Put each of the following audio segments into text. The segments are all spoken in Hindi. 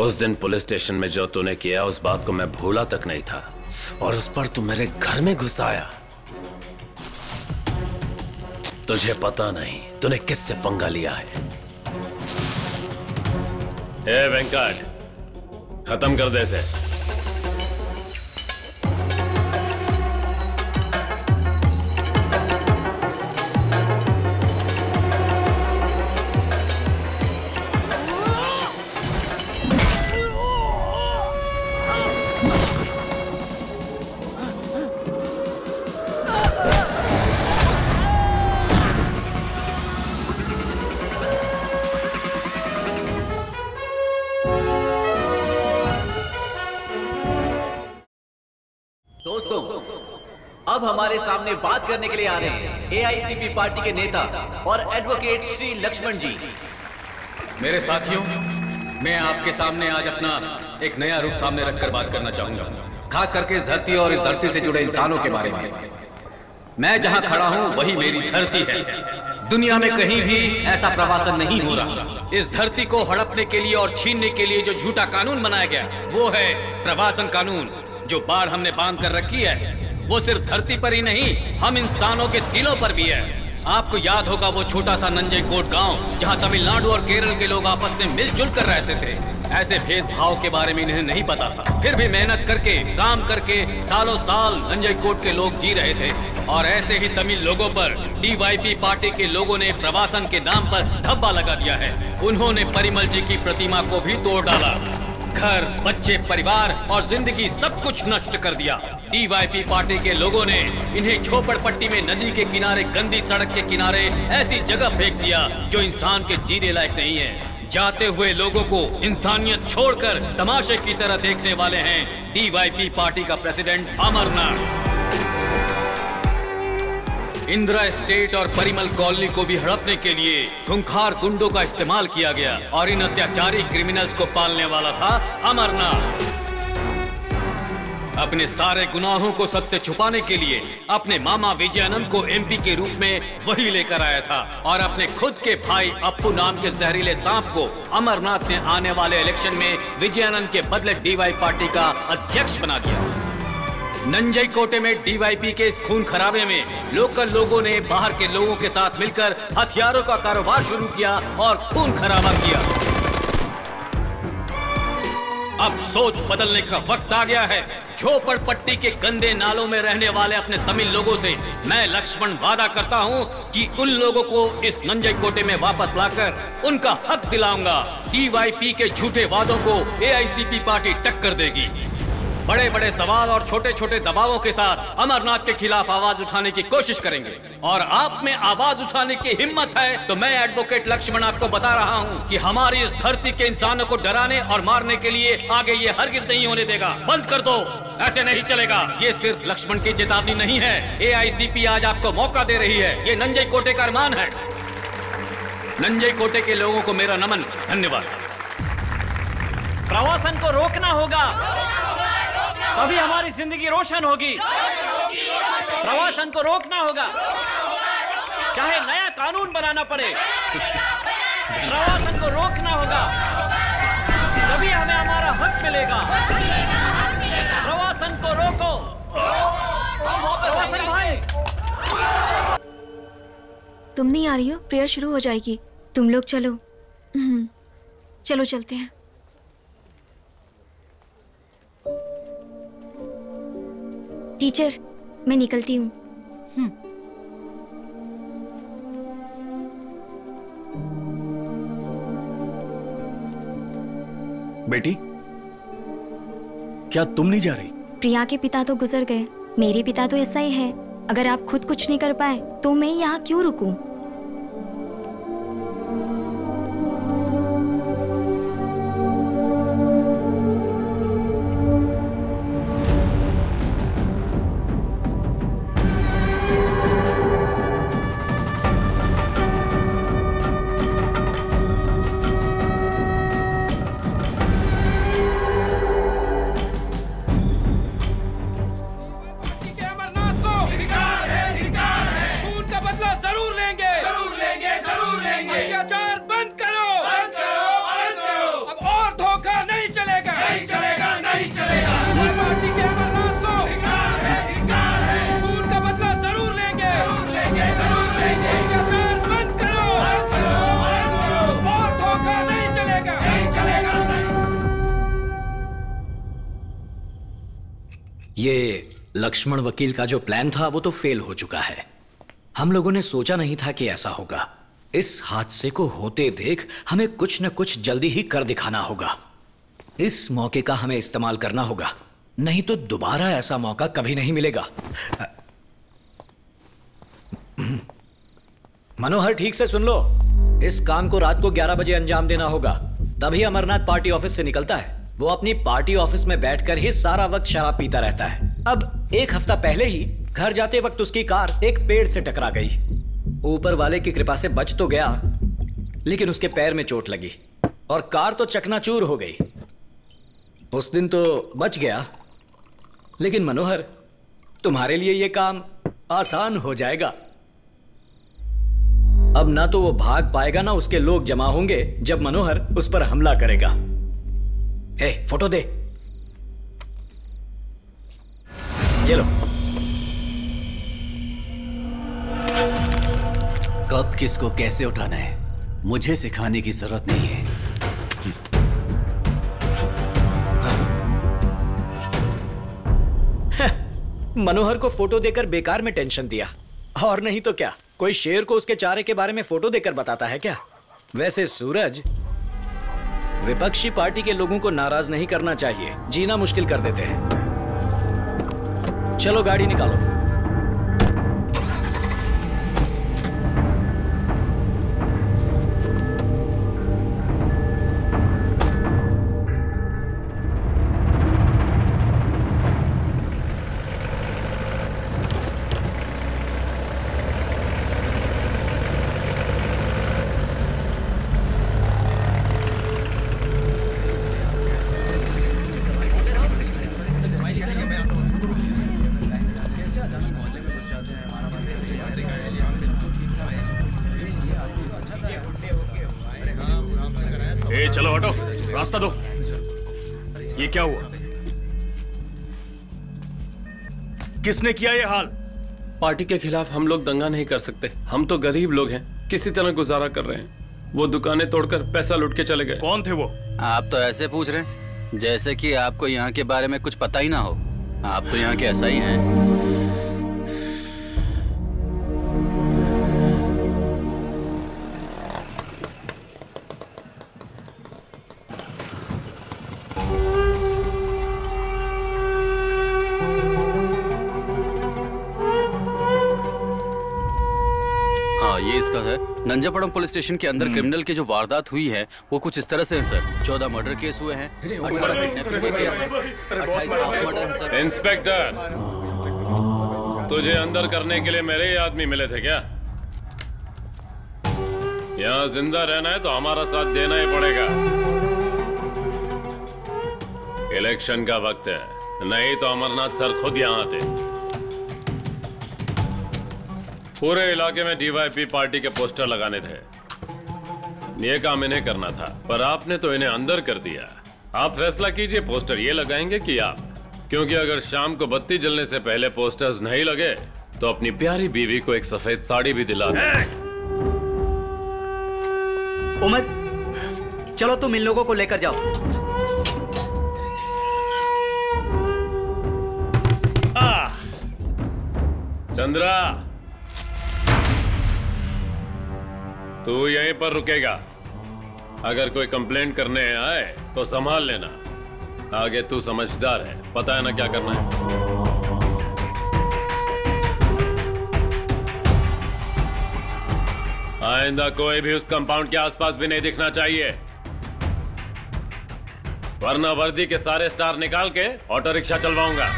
उस दिन पुलिस स्टेशन में जो तूने किया उस बात को मैं भूला तक नहीं था, और उस पर तू मेरे घर में घुस आया। तुझे पता नहीं तूने किससे पंगा लिया है। ए वेंकट, खत्म कर दे इसे। अब हमारे सामने बात करने के लिए आ रहे हैं एआईसीपी पार्टी के नेता और एडवोकेट श्री लक्ष्मण जी। मेरे साथियों, मैं आपके सामने आज अपना एक नया रूप सामने रखकर बात करना चाहूंगा, खास करके इस धरती और इस धरती से जुड़े इंसानों के बारे में। मैं जहां खड़ा हूं वही मेरी धरती है। दुनिया में कहीं भी ऐसा प्रवासन नहीं हो रहा। इस धरती को हड़पने के लिए और छीनने के लिए जो झूठा कानून बनाया गया वो है प्रवासन कानून। जो बाढ़ हमने बांध कर रखी है वो सिर्फ धरती पर ही नहीं, हम इंसानों के दिलों पर भी है। आपको याद होगा वो छोटा सा नंजईकोट गांव जहां तमिलनाडु और केरल के लोग आपस में मिलजुल कर रहते थे। ऐसे भेदभाव के बारे में इन्हें नहीं पता था, फिर भी मेहनत करके काम करके सालों साल नंजईकोट के लोग जी रहे थे। और ऐसे ही तमिल लोगों पर डीवाईपी पार्टी के लोगों ने प्रवासन के नाम पर धब्बा लगा दिया है। उन्होंने परिमल जी की प्रतिमा को भी तोड़ डाला, घर, बच्चे, परिवार और जिंदगी सब कुछ नष्ट कर दिया। डीवाईपी पार्टी के लोगों ने इन्हें झोपड़पट्टी में नदी के किनारे, गंदी सड़क के किनारे ऐसी जगह फेंक दिया जो इंसान के जीने लायक नहीं है। जाते हुए लोगों को इंसानियत छोड़कर तमाशे की तरह देखने वाले हैं डीवाईपी पार्टी का प्रेसिडेंट अमरनाथ। इंदिरा एस्टेट और परिमल कॉलोनी को भी हड़पने के लिए खूंखार गुंडों का इस्तेमाल किया गया और इन अत्याचारी क्रिमिनल्स को पालने वाला था अमरनाथ। अपने सारे गुनाहों को सबसे छुपाने के लिए अपने मामा विजयानंद को एमपी के रूप में वही लेकर आया था और अपने खुद के भाई अप्पू नाम के जहरीले सांप को अमरनाथ ने आने वाले इलेक्शन में विजयानंद के बदले डीवाई पार्टी का अध्यक्ष बना दिया। नंजईकोटे में डीवाईपी के इस खून खराबे में लोकल लोगों ने बाहर के लोगों के साथ मिलकर हथियारों का कारोबार शुरू किया और खून खराबा किया। अब सोच बदलने का वक्त आ गया है। झोपड़पट्टी के गंदे नालों में रहने वाले अपने तमिल लोगों से मैं लक्ष्मण वादा करता हूं कि उन लोगों को इस नंजईकोटे में वापस लाकर उनका हक दिलाऊंगा। डीवाईपी के झूठे वादों को एआईसीपी पार्टी टक्कर देगी। बड़े बड़े सवाल और छोटे छोटे दबावों के साथ अमरनाथ के खिलाफ आवाज उठाने की कोशिश करेंगे। और आप में आवाज उठाने की हिम्मत है तो मैं एडवोकेट लक्ष्मण आपको बता रहा हूं कि हमारी इस धरती के इंसानों को डराने और मारने के लिए आगे ये हरगिज नहीं होने देगा। बंद कर दो, ऐसे नहीं चलेगा। ये सिर्फ लक्ष्मण की चेतावनी नहीं है, एआईसीपी आज आपको मौका दे रही है। ये नंजईकोटे का अरमान है। नंजईकोटे के लोगों को मेरा नमन, धन्यवाद। प्रवासन को रोकना होगा, तभी हमारी जिंदगी रोशन होगी। प्रवासन को रोकना होगा, चाहे नया कानून बनाना पड़े। प्रवासन को रोकना होगा, तभी हमें हमारा हक मिलेगा। प्रवासन को रोको। प्रवासन भाई, तुम नहीं आ रही हो? प्रेयर शुरू हो जाएगी। तुम लोग चलो। चलो चलते हैं। टीचर, मैं निकलती हूँ। बेटी, क्या तुम नहीं जा रही? प्रिया के पिता तो गुजर गए, मेरे पिता तो ऐसा ही है। अगर आप खुद कुछ नहीं कर पाए तो मैं यहाँ क्यों रुकूं? खून का बदला जरूर लेंगे। ये लक्ष्मण वकील का जो प्लान था वो तो फेल हो चुका है। हम लोगों ने सोचा नहीं था कि ऐसा होगा। इस हादसे को होते देख हमें कुछ न कुछ जल्दी ही कर दिखाना होगा। इस मौके का हमें इस्तेमाल करना होगा, नहीं तो दोबारा ऐसा मौका कभी नहीं मिलेगा। मनोहर, ठीक से सुन लो। इस काम को रात को 11 बजे अंजाम देना होगा, तभी अमरनाथ पार्टी ऑफिस से निकलता है। वो अपनी पार्टी ऑफिस में बैठकर ही सारा वक्त शराब पीता रहता है। अब 1 हफ्ता पहले ही घर जाते वक्त उसकी कार एक पेड़ से टकरा गई। ऊपर वाले की कृपा से बच तो गया, लेकिन उसके पैर में चोट लगी और कार तो चकनाचूर हो गई। उस दिन तो बच गया, लेकिन मनोहर, तुम्हारे लिए यह काम आसान हो जाएगा। अब ना तो वो भाग पाएगा, ना उसके लोग जमा होंगे जब मनोहर उस पर हमला करेगा। ए, फोटो दे। ये लो। कब किसको कैसे उठाना है मुझे सिखाने की जरूरत नहीं है। मनोहर को फोटो देकर बेकार में टेंशन दिया, और नहीं तो क्या, कोई शेर को उसके चारे के बारे में फोटो देकर बताता है क्या? वैसे सूरज, विपक्षी पार्टी के लोगों को नाराज नहीं करना चाहिए, जीना मुश्किल कर देते हैं। चलो गाड़ी निकालो। चलो हटो, रास्ता दो। ये क्या हुआ? किसने किया ये हाल? पार्टी के खिलाफ हम लोग दंगा नहीं कर सकते। हम तो गरीब लोग हैं, किसी तरह गुजारा कर रहे हैं। वो दुकानें तोड़कर पैसा लूट के चले गए। कौन थे वो? आप तो ऐसे पूछ रहे हैं जैसे कि आपको यहाँ के बारे में कुछ पता ही ना हो। आप तो यहाँ के ऐसा ही हैं। नंजापड़म पुलिस स्टेशन के अंदर क्रिमिनल की जो वारदात हुई है वो कुछ इस तरह से है सर। 14 मर्डर केस हुए हैं, 18 किडनैपिंग के केस हैं, 28 हाफ मर्डर हैं सर। इंस्पेक्टर, तुझे अंदर करने के लिए मेरे ही आदमी मिले थे क्या? यहाँ जिंदा रहना है तो हमारा साथ देना ही पड़ेगा। इलेक्शन का वक्त है, नहीं तो अमरनाथ सर खुद यहाँ आते। पूरे इलाके में डीवाईपी पार्टी के पोस्टर लगाने थे। ये काम इन्हें करना था, पर आपने तो इन्हें अंदर कर दिया। आप फैसला कीजिए, पोस्टर ये लगाएंगे कि आप? क्योंकि अगर शाम को बत्ती जलने से पहले पोस्टर्स नहीं लगे तो अपनी प्यारी बीवी को एक सफेद साड़ी भी दिला दे। उमर, चलो तुम इन लोगों को लेकर जाओ। चंद्रा, तू यहीं पर रुकेगा। अगर कोई कंप्लेंट करने आए तो संभाल लेना। आगे तू समझदार है, पता है ना क्या करना है। आइंदा कोई भी उस कंपाउंड के आसपास भी नहीं दिखना चाहिए, वरना वर्दी के सारे स्टार निकाल के ऑटो रिक्शा चलवाऊंगा।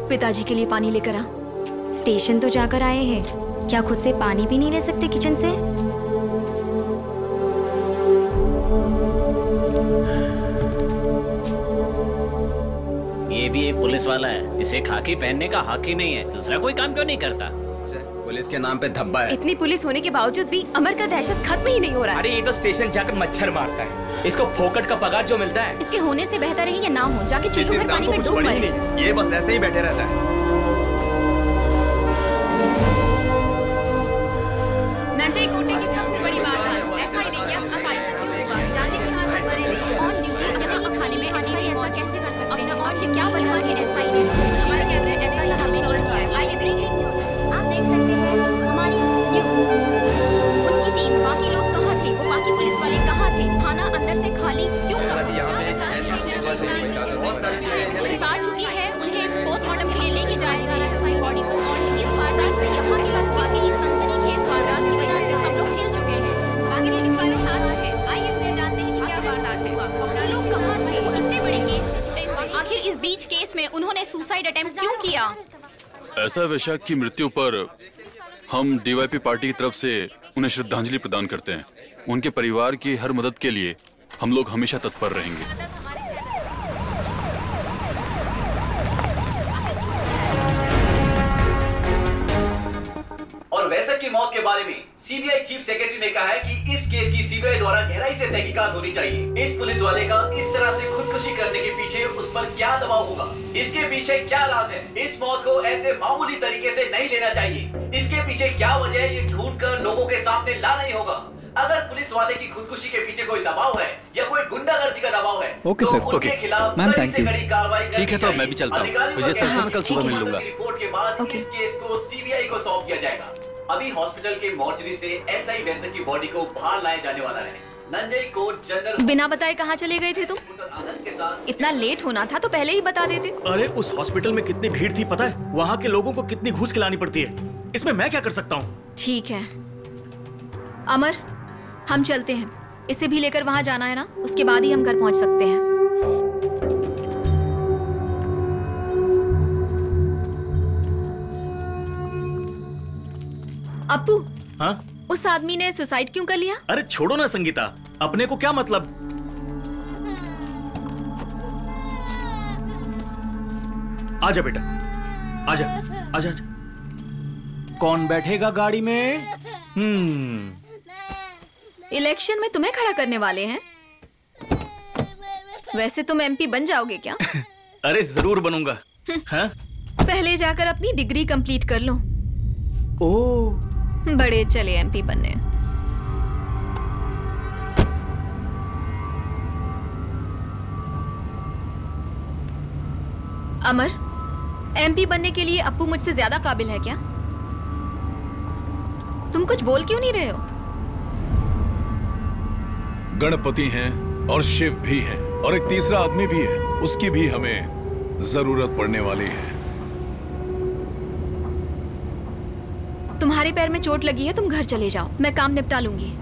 पिताजी के लिए पानी लेकर आ। स्टेशन तो जाकर आए हैं, क्या खुद से पानी भी नहीं ले सकते किचन से? ये भी एक पुलिस वाला है, इसे खाकी पहनने का हक ही नहीं है। दूसरा कोई काम क्यों नहीं करता? पुलिस के नाम पे धब्बा है। इतनी पुलिस होने के बावजूद भी अमर का दहशत खत्म ही नहीं हो रहा है। अरे ये तो स्टेशन जाकर मच्छर मारता है, इसको फोकट का पगार जो मिलता है। इसके होने से बेहतर है या ना हो, जाके चूल्हे भर पानी में डूब मरे। ये बस ऐसे ही बैठे रहता है। नंजय कोटे की सबसे बड़ी बात है ऐसा ही नहीं किया, ऐसा क्यों हुआ? जाने के साथ बने रहे और ड्यूटी अपने थाने में ऐसा ही ऐसा कैसे कर सकते हैं? और ये क्या वजह है ऐसा ही नहीं? हमारे कैमरे ऐसा ही हमें कवर किया है। आइए देखिए, आप देख सकते हैं हमारी न्यूज़। उनकी टीम, बाकी लोग कहाँ थे? वो बाकी पुलिस वाले कहाँ थे? थाना अंदर से खाली क्यों रहा? पुलिस आ चुकी है, उन्हें पोस्टमार्टम के लिए लेके जाया जा रहा है बॉडी को। और इस वारदात से यहाँ के लोग वाकई सनसनीखेज वारदात की वजह से सब लोग हिल चुके हैं। बाकी पुलिस वाले साथ है, आइए उन्हें जानते हैं कि क्या वारदात है। लोग कहाँ थे? वो इतने बड़े केस से जुड़े हुए, आखिर इस बीच केस में उन्होंने सुसाइड अटेम्प्ट क्यों किया? ऐसा वैशाख की मृत्यु पर हम डीवाईपी पार्टी की तरफ से उन्हें श्रद्धांजलि प्रदान करते हैं। उनके परिवार की हर मदद के लिए हम लोग हमेशा तत्पर रहेंगे। और वैशक की मौत के बारे में सीबीआई चीफ सेक्रेटरी ने कहा है कि इस केस की सीबीआई द्वारा गहराई से तहकीकात होनी चाहिए। इस पुलिस वाले का इस तरह से खुदकुशी करने के पीछे उस पर क्या दबाव होगा? इसके पीछे क्या राज है? इस मौत को ऐसे मामूली तरीके से नहीं लेना चाहिए। इसके पीछे क्या वजह है, ये ढूंढ कर लोगों के सामने ला नहीं होगा। अगर पुलिस वाले की खुदकुशी के पीछे कोई दबाव है या कोई गुंडागर्दी का दबाव है, ओके तो सर, उनके ओके खिलाफ मैम, कड़ी थैंक से यू। कड़ी कार्रवाई ठीक है, तो मैं भी चलता हूँ। विजय सर से मैं कल सुबह मिल लूंगा। रिपोर्ट के बाद इस केस को सीबीआई को सौंप दिया जाएगा। अभी हॉस्पिटल के मॉर्चरी से एसआई वैशक की बॉडी को बाहर लाया जाने वाला है। नंजय कोट जनरल बिना बताए कहाँ चले गए थे तुम? इतना लेट होना था तो पहले ही बता देते। अरे उस हॉस्पिटल में कितनी भीड़ थी पता है? वहाँ के लोगों को कितनी घूस खिलानी पड़ती है। इसमें मैं क्या कर सकता हूँ? ठीक है अमर, हम चलते हैं। इसे भी लेकर वहां जाना है ना, उसके बाद ही हम घर पहुंच सकते हैं। अप्पू, हाँ? उस आदमी ने सुसाइड क्यों कर लिया? अरे छोड़ो ना संगीता, अपने को क्या मतलब। आजा बेटा, आजा आजा आजा। कौन बैठेगा गाड़ी में? इलेक्शन में तुम्हें खड़ा करने वाले हैं? वैसे तुम एमपी बन जाओगे क्या? अरे जरूर बनूंगा। हाँ? पहले जाकर अपनी डिग्री कंप्लीट कर लो। ओह, बड़े चले एमपी बनने। अमर, एमपी बनने के लिए अप्पू मुझसे ज्यादा काबिल है क्या? तुम कुछ बोल क्यों नहीं रहे हो? गणपति हैं और शिव भी हैं और एक तीसरा आदमी भी है, उसकी भी हमें जरूरत पड़ने वाली है। तुम्हारे पैर में चोट लगी है, तुम घर चले जाओ, मैं काम निपटा लूंगी।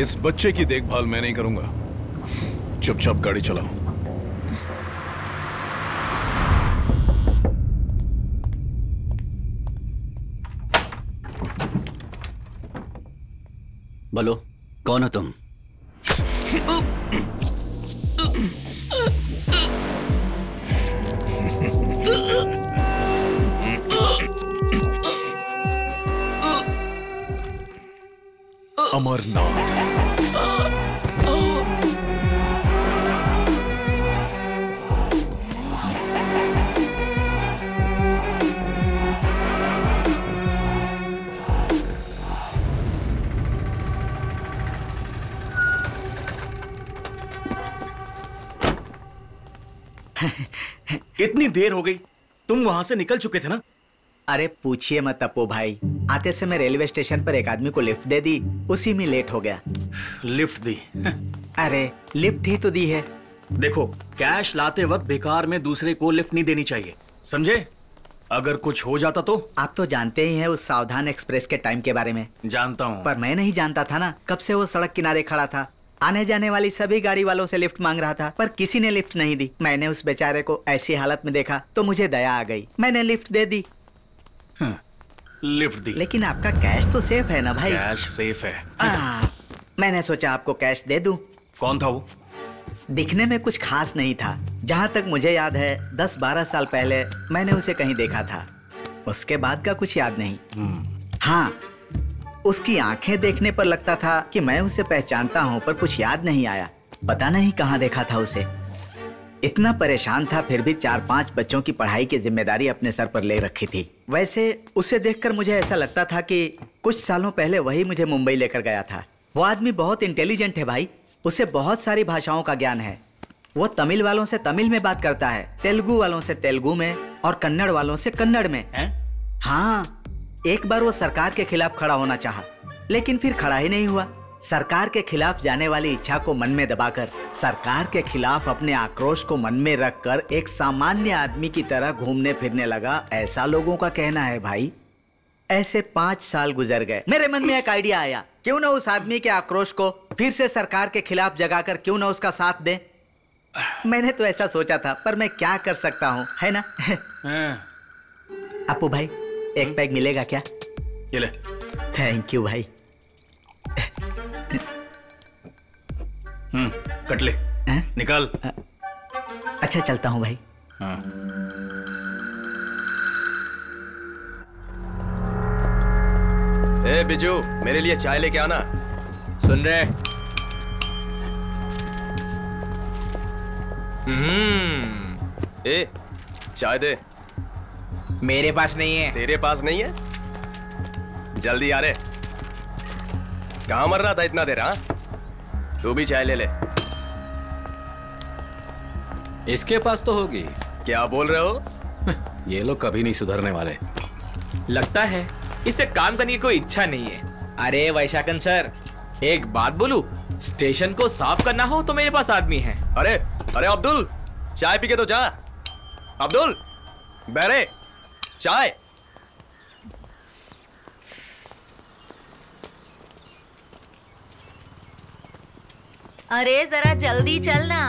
इस बच्चे की देखभाल मैं नहीं करूंगा। चुपचाप गाड़ी चलाओ। बोलो, कौन हो तुम? अमरनाथ। इतनी देर हो गई, तुम वहां से निकल चुके थे ना? अरे पूछिए मत अपू भाई, आते समय रेलवे स्टेशन पर एक आदमी को लिफ्ट दे दी, उसी में लेट हो गया। लिफ्ट दी? अरे लिफ्ट ही तो दी है। देखो, कैश लाते वक्त बेकार में दूसरे को लिफ्ट नहीं देनी चाहिए, समझे? अगर कुछ हो जाता तो? आप तो जानते ही हैं उस सावधान एक्सप्रेस के टाइम के बारे में। जानता हूँ, पर मैं नहीं जानता था ना, कब से वो सड़क किनारे खड़ा था, आने जाने वाली सभी गाड़ी वालों से लिफ्ट मांग रहा था, पर किसी ने लिफ्ट नहीं दी। मैंने उस बेचारे को ऐसी हालत में देखा तो मुझे दया आ गई, मैंने लिफ्ट दे दी। लिफ्ट दी। लेकिन आपका कैश तो सेफ है ना भाई? कैश सेफ है। मैंने सोचा आपको कैश दे दूं। कौन था वो? दिखने में कुछ खास नहीं था, जहाँ तक मुझे याद है 10-12 साल पहले मैंने उसे कहीं देखा था। उसके बाद का कुछ याद नहीं। हाँ, उसकी आंखें देखने पर लगता था कि मैं उसे पहचानता हूँ, पर कुछ याद नहीं आया। पता नहीं कहाँ देखा था उसे। इतना परेशान था, फिर भी 4-5 बच्चों की पढ़ाई की जिम्मेदारी अपने सर पर ले रखी थी। वैसे उसे देखकर मुझे ऐसा लगता था कि कुछ सालों पहले वही मुझे मुंबई लेकर गया था। वो आदमी बहुत इंटेलिजेंट है भाई, उसे बहुत सारी भाषाओं का ज्ञान है। वो तमिल वालों से तमिल में बात करता है, तेलुगु वालों से तेलुगु में और कन्नड़ वालों से कन्नड़ में। हाँ, एक बार वो सरकार के खिलाफ खड़ा होना चाहा, लेकिन फिर खड़ा ही नहीं हुआ। सरकार के खिलाफ जाने वाली इच्छा को मन में दबाकर, सरकार के खिलाफ अपने आक्रोश को मन में रखकर एक सामान्य आदमी की तरह घूमने फिरने लगा, ऐसा लोगों का कहना है भाई। ऐसे 5 साल गुजर गए। मेरे मन में एक आइडिया आया, क्यों ना उस आदमी के आक्रोश को फिर से सरकार के खिलाफ जगाकर क्यों ना उसका साथ दें। मैंने तो ऐसा सोचा था, पर मैं क्या कर सकता हूँ, है ना? अपू भाई, एक पैग मिलेगा क्या? ये ले। थैंक यू भाई। कट ले। निकाल। अच्छा, चलता हूँ भाई। ए बिजू, मेरे लिए चाय लेके आना। सुन रहे? ए, चाय दे। मेरे पास नहीं है। तेरे पास नहीं है? जल्दी आ रे। कहाँ मर रहा था इतना देर? हाँ, तू भी चाय ले ले। इसके पास तो होगी। क्या बोल रहे हो? ये लोग कभी नहीं सुधरने वाले। लगता है इससे काम करने की कोई इच्छा नहीं है। अरे वैशाखन सर, एक बात बोलूं, स्टेशन को साफ करना हो तो मेरे पास आदमी है। अरे अरे अब्दुल, चाय पी के तो जा। अब्दुल, बेरे, चाय। अरे जरा जल्दी चलना।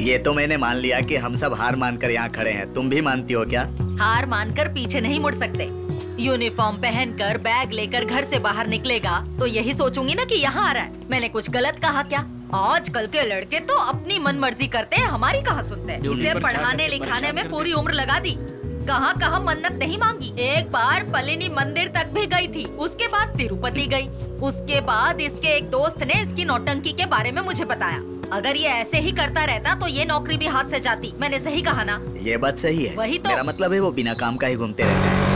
ये तो मैंने मान लिया कि हम सब हार मानकर यहाँ खड़े हैं। तुम भी मानती हो क्या? हार मानकर पीछे नहीं मुड़ सकते। यूनिफॉर्म पहनकर बैग लेकर घर से बाहर निकलेगा तो यही सोचूंगी ना कि यहाँ आ रहा है। मैंने कुछ गलत कहा क्या? आजकल के लड़के तो अपनी मन मर्जी करते हैं, हमारी कहाँ सुनते हैं। इसे पढ़ाने लिखाने में पूरी उम्र लगा दी, कहाँ कहाँ मन्नत नहीं मांगी। एक बार पलिनी मंदिर तक भी गई थी, उसके बाद तिरुपति गई। उसके बाद इसके एक दोस्त ने इसकी नौटंकी के बारे में मुझे बताया। अगर ये ऐसे ही करता रहता तो ये नौकरी भी हाथ से जाती। मैंने सही कहा ना? ये बात सही है। वही तो। मेरा मतलब है वो बिना काम का ही घूमते रहते हैं।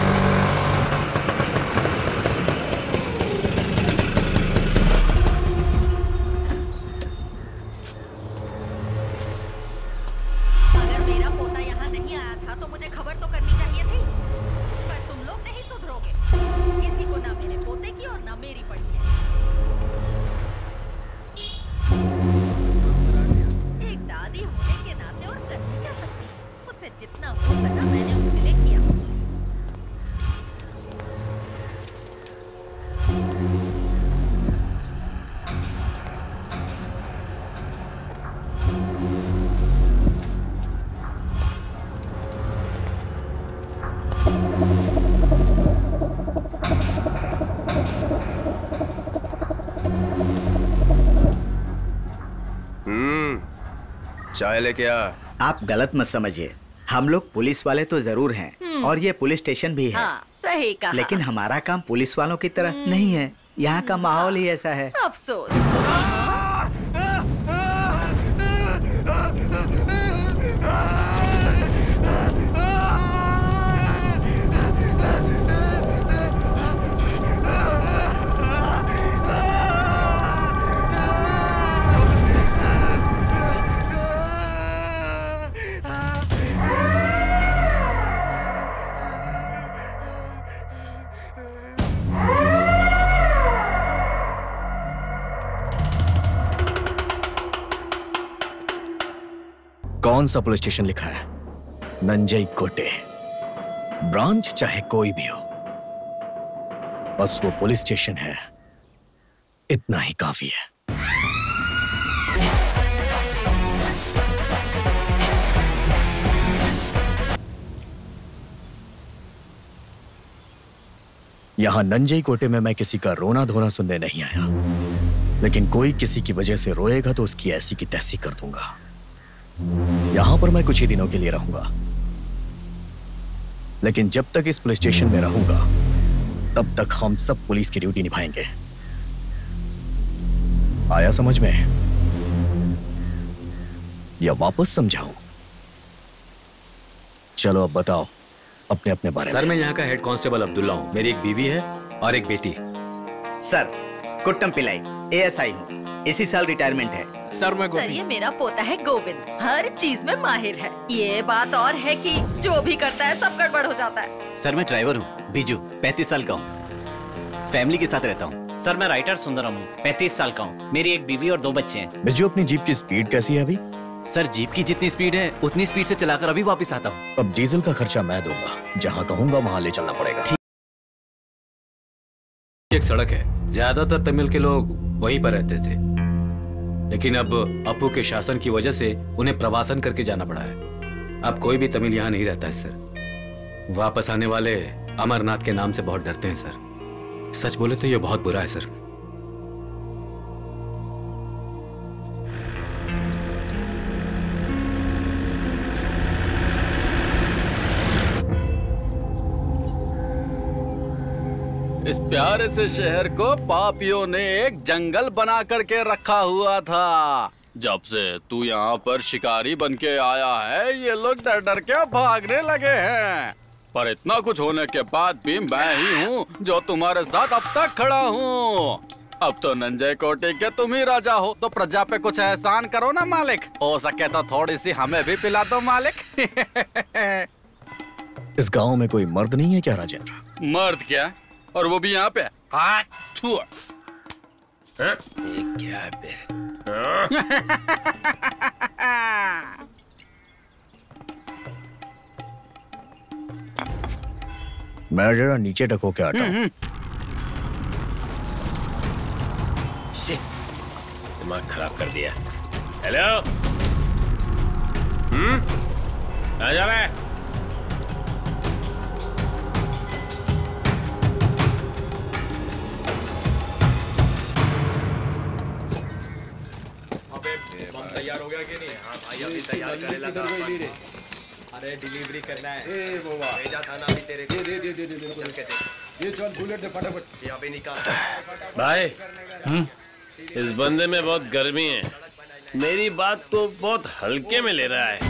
अगर मेरा पोता यहाँ नहीं आया था तो मुझे खबर तो करनी चाहिए थी, पर तुम लोग नहीं सुधरोगे। किसी को ना मेरे पोते की और ना मेरी पड़ी है। एक दादी होने के नाते और कर भी क्या सकती हूँ। मुझसे जितना हो सका मैंने उसके लिए किया। चाय लेके आ। आप गलत मत समझिए, हम लोग पुलिस वाले तो जरूर हैं और ये पुलिस स्टेशन भी है। हाँ, सही कहा। लेकिन हमारा काम पुलिस वालों की तरह नहीं है। यहाँ का माहौल ही ऐसा है। अफसोस। कौन सा पुलिस स्टेशन लिखा है? नंजई कोटे। ब्रांच चाहे कोई भी हो, बस वो पुलिस स्टेशन है, इतना ही काफी है। यहां नंजई कोटे में मैं किसी का रोना धोना सुनने नहीं आया, लेकिन कोई किसी की वजह से रोएगा तो उसकी ऐसी की तैसी कर दूंगा। यहां पर मैं कुछ ही दिनों के लिए रहूंगा, लेकिन जब तक इस पुलिस स्टेशन में रहूंगा तब तक हम सब पुलिस की ड्यूटी निभाएंगे। आया समझ में या वापस समझाऊं? चलो अब बताओ अपने अपने बारे में। सर मैं यहाँ का हेड कांस्टेबल अब्दुल्ला हूँ। मेरी एक बीवी है और एक बेटी। सर कुट्टम पिलाई, ASI हूँ, इसी साल रिटायरमेंट है। सर ये मेरा पोता है गोविंद, हर चीज में माहिर है। ये बात और है कि जो भी करता है सब गड़बड़ हो जाता है। सर मैं ड्राइवर हूँ, बीजू, 35 साल का हूँ, फैमिली के साथ रहता हूँ। सर मैं राइटर सुंदरम हूँ, 35 साल का हूँ, मेरी एक बीवी और 2 बच्चे हैं। बिजू अपनी जीप की स्पीड कैसी है अभी? सर जीप की जितनी स्पीड है उतनी स्पीड से चलाकर अभी वापस आता हूँ। अब डीजल का खर्चा मैं दूंगा, जहाँ कहूँगा वहाँ ले चलना पड़ेगा। एक सड़क है, ज्यादातर तमिल के लोग वहीं पर रहते थे, लेकिन अब अपू के शासन की वजह से उन्हें प्रवासन करके जाना पड़ा है। अब कोई भी तमिल यहाँ नहीं रहता है सर। वापस आने वाले अमरनाथ के नाम से बहुत डरते हैं सर। सच बोले तो ये बहुत बुरा है सर। इस प्यारे से शहर को पापियों ने एक जंगल बना करके रखा हुआ था। जब से तू यहाँ पर शिकारी बन के आया है ये लोग डर डर के भागने लगे हैं। पर इतना कुछ होने के बाद भी मैं ही हूँ जो तुम्हारे साथ अब तक खड़ा हूँ। अब तो नंजय कोटे के तुम ही राजा हो, तो प्रजा पे कुछ एहसान करो ना मालिक। हो सके तो थोड़ी सी हमें भी पिला दो मालिक। इस गांव में कोई मर्द नहीं है क्या राजेंद्र? मर्द क्या, और वो भी यहाँ पे? क्या पे? मैं जरा नीचे टको के आता हूँ। दिमाग खराब कर दिया। हेलो, कहाँ जा रहा है? तैयार हो गया कि नहीं? हाँ भाई अभी तैयार करे लगा। अरे डिलीवरी करना है। ए बाबा भेजा था ना अभी तेरे को। दे ये चल बुलेट दे फटाफट। यहाँ पे निकाल भाई। इस बंदे में बहुत गर्मी है, मेरी बात को बहुत हल्के में ले रहा है।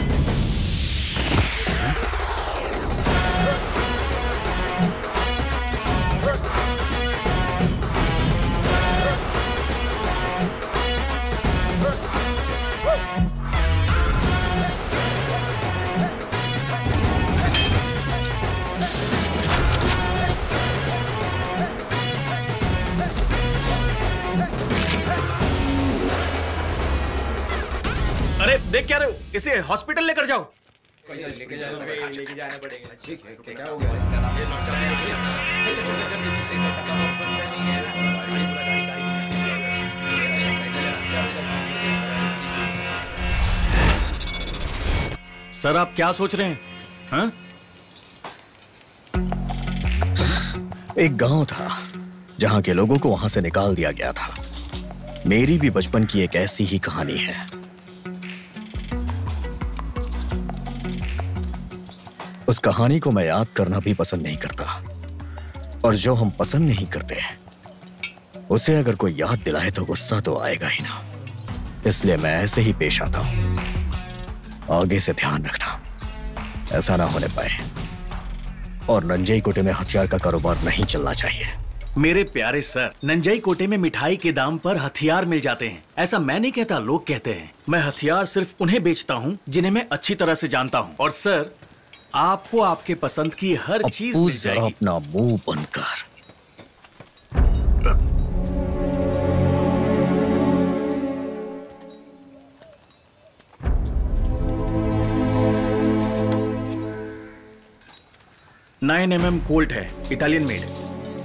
अरे देख क्या रहे हो, इसे हॉस्पिटल लेकर जाओ। लेके जाना पड़ेगा। ठीक है, क्या हो गया? सर आप क्या सोच रहे हैं? हाँ? एक गांव था जहां के लोगों को वहां से निकाल दिया गया था। मेरी भी बचपन की एक ऐसी ही कहानी है। उस कहानी को मैं याद करना भी पसंद नहीं करता, और जो हम पसंद नहीं करते उसे अगर कोई याद दिलाए तो गुस्सा तो आएगा ही ना। इसलिए मैं ऐसे ही पेश आता हूं। आगे से ध्यान रखना ऐसा ना होने पाए, और नंजई कोटे में हथियार का कारोबार नहीं चलना चाहिए। मेरे प्यारे सर, नंजई कोटे में मिठाई के दाम पर हथियार मिल जाते हैं। ऐसा मैं नहीं कहता, लोग कहते हैं। मैं हथियार सिर्फ उन्हें बेचता हूं जिन्हें मैं अच्छी तरह से जानता हूं। और सर आपको आपके पसंद की हर चीज मिल जाएगी। अपना मुंह बंद कर। नाइन mm कोल्ट है, Italian made,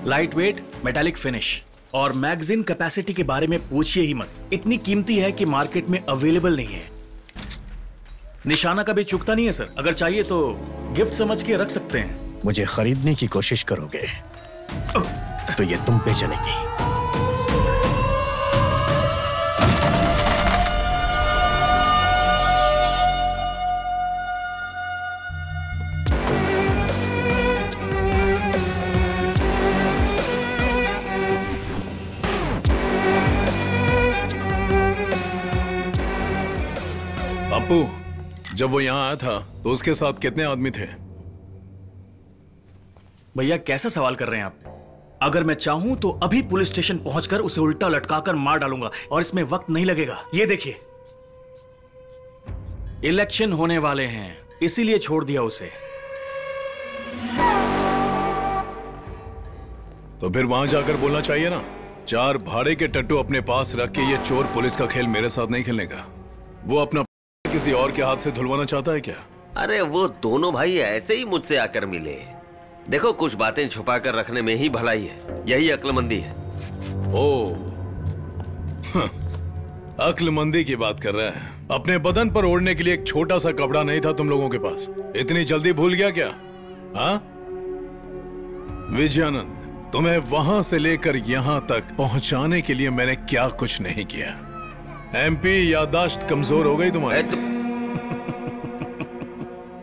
light weight, metallic finish, और मैगजीन कैपेसिटी के बारे में पूछिए ही मत। इतनी कीमती है कि मार्केट में अवेलेबल नहीं है। निशाना कभी चुकता नहीं है सर। अगर चाहिए तो गिफ्ट समझ के रख सकते हैं। मुझे खरीदने की कोशिश करोगे तो ये तुम पे चलेगी। अपू, जब वो यहाँ आया था तो उसके साथ कितने आदमी थे? भैया कैसा सवाल कर रहे हैं आप? अगर मैं चाहूं तो अभी पुलिस स्टेशन पहुंचकर उसे उल्टा लटकाकर मार डालूंगा और इसमें वक्त नहीं लगेगा। ये देखिए, इलेक्शन होने वाले हैं, इसीलिए छोड़ दिया उसे। तो फिर वहां जाकर बोलना चाहिए ना, 4 भाड़े के टट्टू अपने पास रख के ये चोर पुलिस का खेल मेरे साथ नहीं खेलने का। वो अपना किसी और के हाथ से धुलवाना चाहता है क्या? अरे वो दोनों भाई ऐसे ही मुझसे आकर मिले। देखो, कुछ बातें छुपा कर रखने में ही भलाई है, यही अक्लमंदी है। ओ, अक्लमंदी की बात कर रहा है। अपने बदन पर ओढ़ने के लिए एक छोटा सा कपड़ा नहीं था तुम लोगों के पास? इतनी जल्दी भूल गया क्या? हाँ विजयानंद, तुम्हें वहां से लेकर यहां तक पहुंचाने के लिए मैंने क्या कुछ नहीं किया। एमपी, याददाश्त कमजोर हो गई तुम्हारी।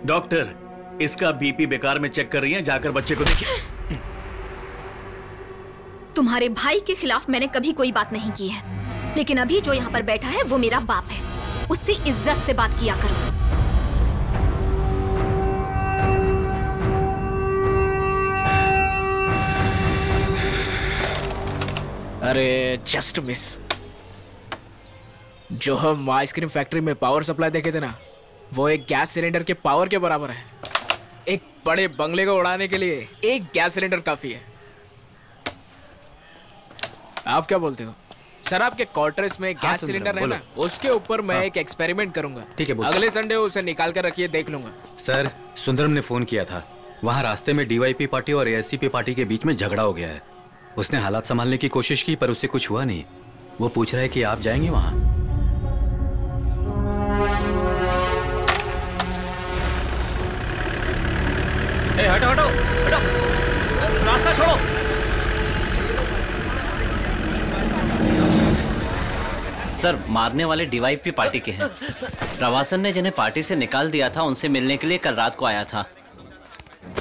डॉक्टर, इसका बीपी बेकार में चेक कर रही हैं, जाकर बच्चे को देखिए। तुम्हारे भाई के खिलाफ मैंने कभी कोई बात नहीं की है, लेकिन अभी जो यहाँ पर बैठा है वो मेरा बाप है, उससे इज्जत से बात किया करो। अरे जस्ट मिस। जो हम आइसक्रीम फैक्ट्री में पावर सप्लाई देखे थे ना, वो एक गैस सिलेंडर के पावर के बराबर है। एक बड़े बंगले को उड़ाने के लिए एक गैस सिलेंडर काफी है। आप क्या बोलते हो सर? आपके क्वार्टर्स में गैस सिलेंडर है ना, उसके ऊपर मैं एक एक्सपेरिमेंट करूंगा। ठीक है, अगले संडे उसे निकाल कर रखिए, देख लूंगा। सर, सुंदरम ने फोन किया था। वहाँ रास्ते में डीवाईपी पार्टी और एएससीपी पार्टी के बीच में झगड़ा हो गया है। उसने हालात संभालने की कोशिश की पर उससे कुछ हुआ नहीं। वो पूछ रहा है कि आप जाएंगे वहाँ? हटो हटो हटो, रास्ता छोड़ो। सर, मारने वाले डीवाईपी पार्टी के हैं। प्रवासन ने जिन्हें पार्टी से निकाल दिया था उनसे मिलने के लिए कल रात को आया था।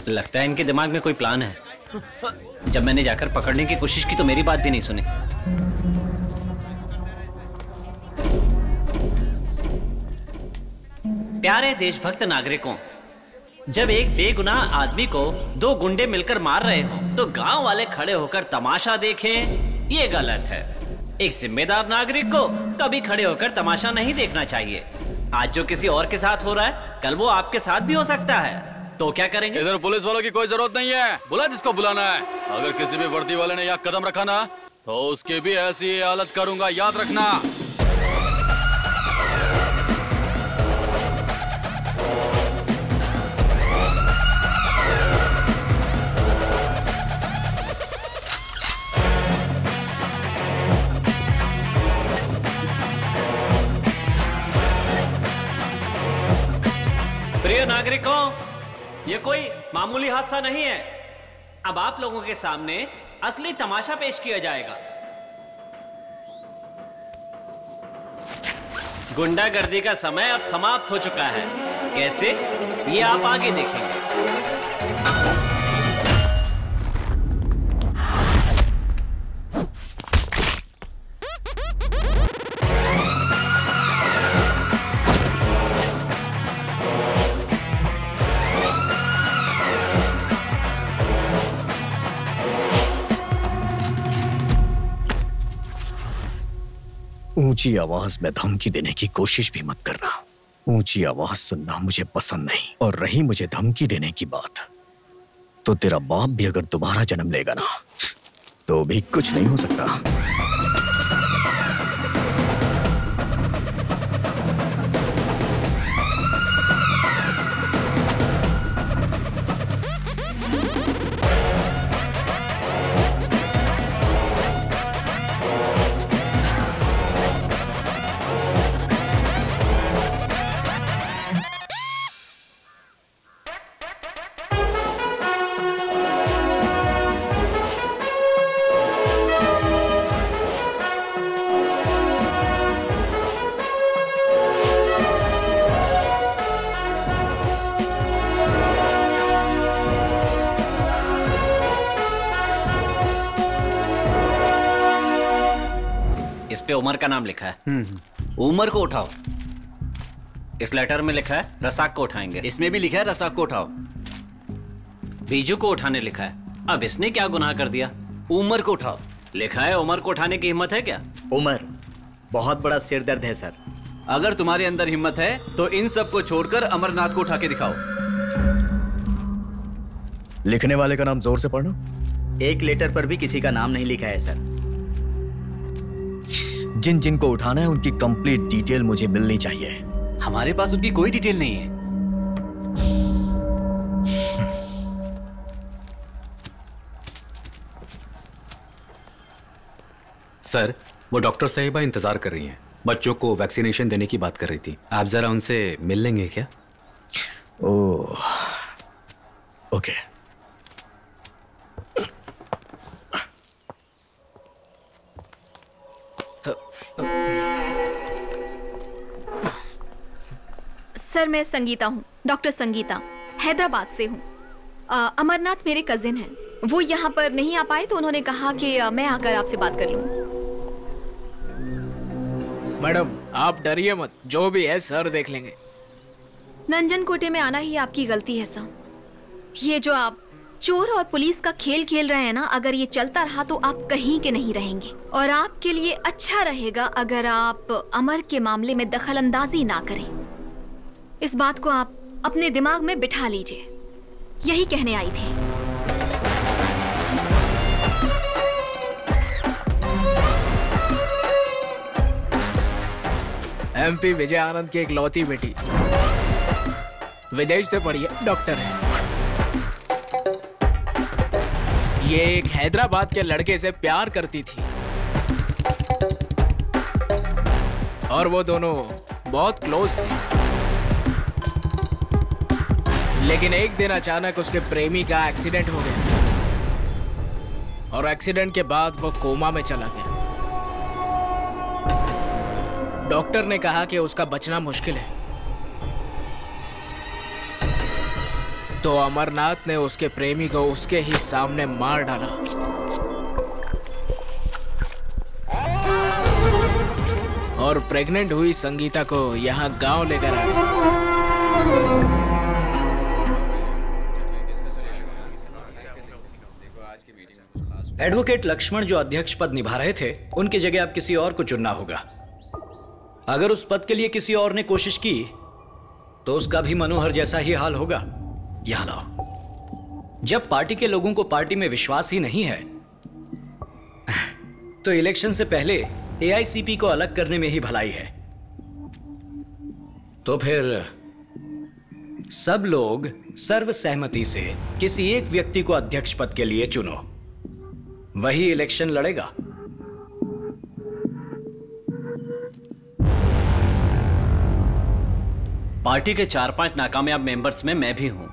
लगता है इनके दिमाग में कोई प्लान है। जब मैंने जाकर पकड़ने की कोशिश की तो मेरी बात भी नहीं सुनी। प्यारे देशभक्त नागरिकों, जब एक बेगुनाह आदमी को 2 गुंडे मिलकर मार रहे हो तो गांव वाले खड़े होकर तमाशा देखें, ये गलत है। एक जिम्मेदार नागरिक को कभी खड़े होकर तमाशा नहीं देखना चाहिए। आज जो किसी और के साथ हो रहा है, कल वो आपके साथ भी हो सकता है। तो क्या करेंगे? इधर पुलिस वालों की कोई जरूरत नहीं है, बुला जिसको बुलाना है। अगर किसी भी वर्दी वाले ने यहाँ कदम रखा ना, तो उसकी भी ऐसी हालत करूंगा, याद रखना। प्रिय नागरिकों, ये कोई मामूली हादसा नहीं है। अब आप लोगों के सामने असली तमाशा पेश किया जाएगा। गुंडागर्दी का समय अब समाप्त हो चुका है। कैसे? ये आप आगे देखेंगे। ऊंची आवाज में धमकी देने की कोशिश भी मत करना। ऊंची आवाज सुनना मुझे पसंद नहीं। और रही मुझे धमकी देने की बात, तो तेरा बाप भी अगर दोबारा जन्म लेगा ना, तो भी कुछ नहीं हो सकता। इस पे उमर का नाम लिखा है। उमर को उठाओ। इस लेटर में लिखा है रसाक को उठाएंगे। इसमें भी लिखा है रसाक को उठाओ। बीजू को उठाने लिखा है। अब इसने क्या गुनाह कर दिया? उमर को उठाओ। लिखा है उमर को उठाने की हिम्मत है क्या? उमर, बहुत बड़ा सिर दर्द है सर। अगर तुम्हारे अंदर हिम्मत है तो इन सब को छोड़कर अमरनाथ को उठा के दिखाओ। लिखने वाले का नाम जोर से पढ़ना। एक लेटर पर भी किसी का नाम नहीं लिखा है सर। जिन जिन को उठाना है उनकी कंप्लीट डिटेल मुझे मिलनी चाहिए। हमारे पास उनकी कोई डिटेल नहीं है। सर, वो डॉक्टर साहिबा इंतजार कर रही हैं। बच्चों को वैक्सीनेशन देने की बात कर रही थी। आप जरा उनसे मिल लेंगे क्या? ओह, ओके। सर, मैं संगीता हूँ, डॉक्टर संगीता, हैदराबाद से हूँ। अमरनाथ मेरे कजिन हैं। वो यहाँ पर नहीं आ पाए तो उन्होंने कहा कि मैं आकर आपसे बात कर लूँ। मैडम, आप डरिए मत, जो भी है सर देख लेंगे। नंजन कोटे में आना ही आपकी गलती है सर। ये जो आप चोर और पुलिस का खेल खेल रहे हैं ना, अगर ये चलता रहा तो आप कहीं के नहीं रहेंगे। और आपके लिए अच्छा रहेगा अगर आप अमर के मामले में दखल अंदाजी ना करें। इस बात को आप अपने दिमाग में बिठा लीजिए। यही कहने आई थी। MP विजय आनंद की इकलौती बेटी, विदेश से पढ़ी है, डॉक्टर है। ये एक हैदराबाद के लड़के से प्यार करती थी और वो दोनों बहुत क्लोज थे। लेकिन एक दिन अचानक उसके प्रेमी का एक्सीडेंट हो गया और एक्सीडेंट के बाद वो कोमा में चला गया। डॉक्टर ने कहा कि उसका बचना मुश्किल है। तो अमरनाथ ने उसके प्रेमी को उसके ही सामने मार डाला। और प्रेग्नेंट हुई संगीता को यहाँ गांव लेकर आ गया। एडवोकेट लक्ष्मण जो अध्यक्ष पद निभा रहे थे, उनकी जगह अब किसी और को चुनना होगा। अगर उस पद के लिए किसी और ने कोशिश की तो उसका भी मनोहर जैसा ही हाल होगा। यहां लाओ। जब पार्टी के लोगों को पार्टी में विश्वास ही नहीं है तो इलेक्शन से पहले एआईसीपी को अलग करने में ही भलाई है। तो फिर सब लोग सर्वसहमति से किसी एक व्यक्ति को अध्यक्ष पद के लिए चुनो, वही इलेक्शन लड़ेगा। पार्टी के 4-5 नाकामयाब मेंबर्स में मैं भी हूं।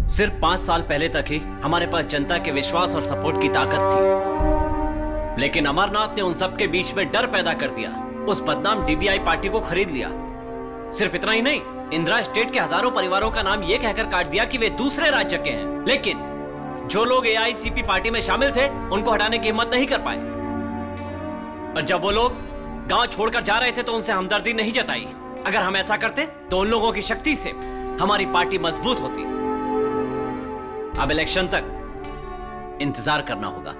सिर्फ 5 साल पहले तक ही हमारे पास जनता के विश्वास और सपोर्ट की ताकत थी, लेकिन अमरनाथ ने उन सब के बीच में डर पैदा कर दिया। उस बदनाम डीबीआई पार्टी को खरीद लिया। सिर्फ इतना ही नहीं, इंदिरा स्टेट के हजारों परिवारों का नाम यह कहकर काट दिया कि वे दूसरे राज्य के हैं। लेकिन जो लोग एआईसीपी पार्टी में शामिल थे उनको हटाने की हिम्मत नहीं कर पाए। और जब वो लोग गांव छोड़कर जा रहे थे तो उनसे हमदर्दी नहीं जताई। अगर हम ऐसा करते तो उन लोगों की शक्ति से हमारी पार्टी मजबूत होती। अब इलेक्शन तक इंतजार करना होगा।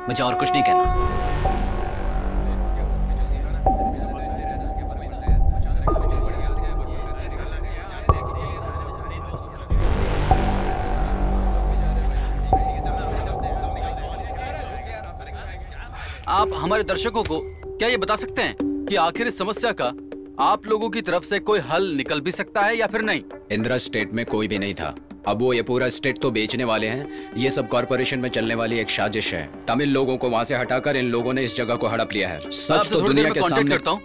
मुझे और कुछ नहीं कहना। आप हमारे दर्शकों को क्या ये बता सकते हैं कि आखिर इस समस्या का आप लोगों की तरफ से कोई हल निकल भी सकता है या फिर नहीं? इंदिरा स्टेट में कोई भी नहीं था। अब वो ये पूरा स्टेट तो बेचने वाले हैं। ये सब कॉर्पोरेशन में चलने वाली एक साजिश है। तमिल लोगों को वहाँ से हटाकर इन लोगों ने इस जगह को हड़प लिया है। सच तो दुनिया के सामने करता हूँ।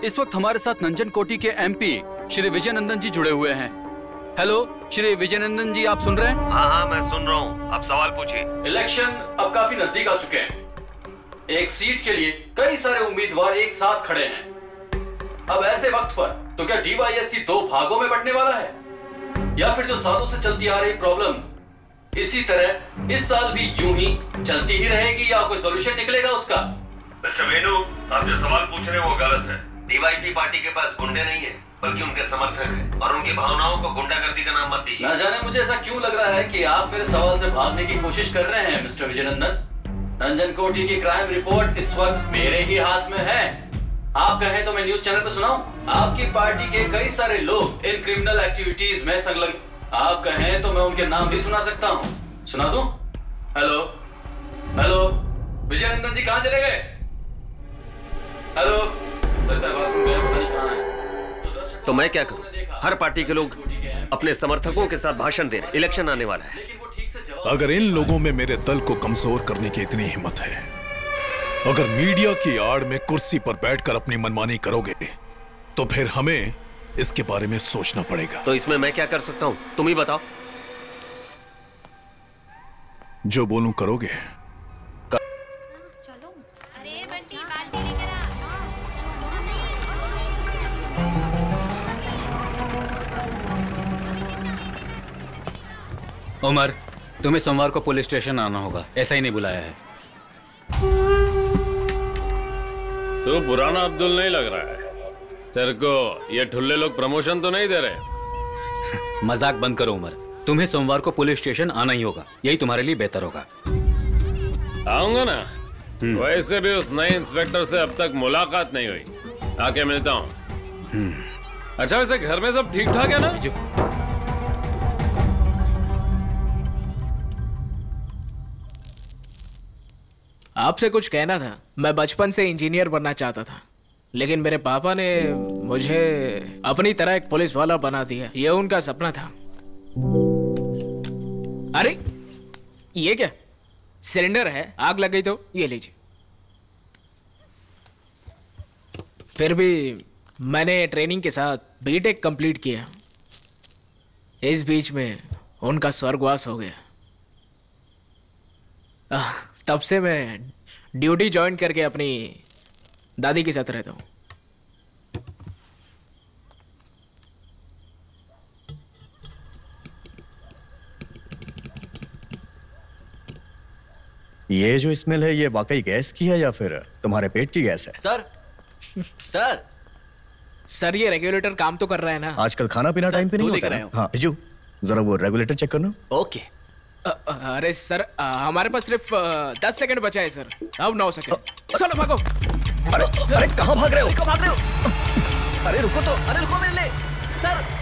इस वक्त हमारे साथ नंजन कोटी के MP श्री विजय नंदन जी जुड़े हुए हैं। हेलो श्री विजय नंदन जी, आप सुन रहे हैं? हाँ, मैं सुन रहा हूँ। अब सवाल पूछिए। इलेक्शन अब काफी नजदीक आ चुके हैं। एक सीट के लिए कई सारे उम्मीदवार एक साथ खड़े हैं। अब ऐसे वक्त पर तो क्या DYSC 2 भागों में बंटने वाला है, या फिर जो सालों से चलती आ रही प्रॉब्लम इसी तरह इस साल भी यूं ही चलती ही रहेगी या कोई सॉल्यूशन निकलेगा उसका? मिस्टर वेणु, आप जो सवाल पूछ रहे हैं वो गलत है। डीवाईपी पार्टी के पास गुंडे नहीं है, बल्कि उनके समर्थक हैं, और उनकी भावनाओं को गुंडागर्दी का नाम मत दीजिए। ना जाने मुझे ऐसा क्यों लग रहा है कि आप मेरे सवाल से भागने की कोशिश कर रहे हैं मिस्टर विजयनंदन। रंजन कोटी की क्राइम रिपोर्ट इस वक्त मेरे ही हाथ में है। आप कहें तो मैं न्यूज चैनल पर सुनाऊं? आपकी पार्टी के कई सारे लोग इन क्रिमिनल एक्टिविटीज में संलग्न। आप कहें तो मैं उनके नाम भी सुना सकता हूं। सुना दूं? हेलो हेलो, विजयनंदन जी कहां चले गए? हेलो, तो मैं क्या करूं? हर पार्टी के लोग अपने समर्थकों के साथ भाषण दे रहे। इलेक्शन आने वाला है। अगर इन लोगों में मेरे दल को कमजोर करने की इतनी हिम्मत है, अगर मीडिया की आड़ में कुर्सी पर बैठकर अपनी मनमानी करोगे, तो फिर हमें इसके बारे में सोचना पड़ेगा। तो इसमें मैं क्या कर सकता हूं, तुम ही बताओ। जो बोलूं करोगे? उमर, तुम्हें सोमवार को पुलिस स्टेशन आना होगा। ऐसा ही नहीं बुलाया है। तू पुराना अब्दुल नहीं लग रहा है। तेरे को ये ठुल्ले लोग प्रमोशन तो नहीं दे रहे? मजाक बंद करो उमर। तुम्हें सोमवार को पुलिस स्टेशन आना ही होगा। यही तुम्हारे लिए बेहतर होगा। आऊंगा ना। वैसे भी उस नए इंस्पेक्टर से अब तक मुलाकात नहीं हुई। आके मिलता हूँ। अच्छा, वैसे घर में सब ठीक ठाक है ना? आपसे कुछ कहना था। मैं बचपन से इंजीनियर बनना चाहता था, लेकिन मेरे पापा ने मुझे अपनी तरह एक पुलिस वाला बना दिया। ये उनका सपना था। अरे ये क्या, सिलेंडर है, आग लग गई तो ये लीजिए। फिर भी मैंने ट्रेनिंग के साथ बीटेक कंप्लीट किया। इस बीच में उनका स्वर्गवास हो गया। तब से मैं ड्यूटी ज्वाइन करके अपनी दादी के साथ रहता हूँ। ये जो स्मेल है, ये वाकई गैस की है या फिर तुम्हारे पेट की गैस है? सर सर ये रेगुलेटर काम तो कर रहा है ना? आजकल खाना पीना टाइम पे नहीं होता है। हाँ बिजू, जरा वो रेगुलेटर चेक करना। ओके। अरे सर, हमारे पास सिर्फ 10 सेकंड बचा है सर। अब 9 सेकंड। चलो भागो। अरे कहाँ भाग रहे हो? कहाँ भाग रहे हो? अरे रुको तो। अरे रुको मेरे लिए सर।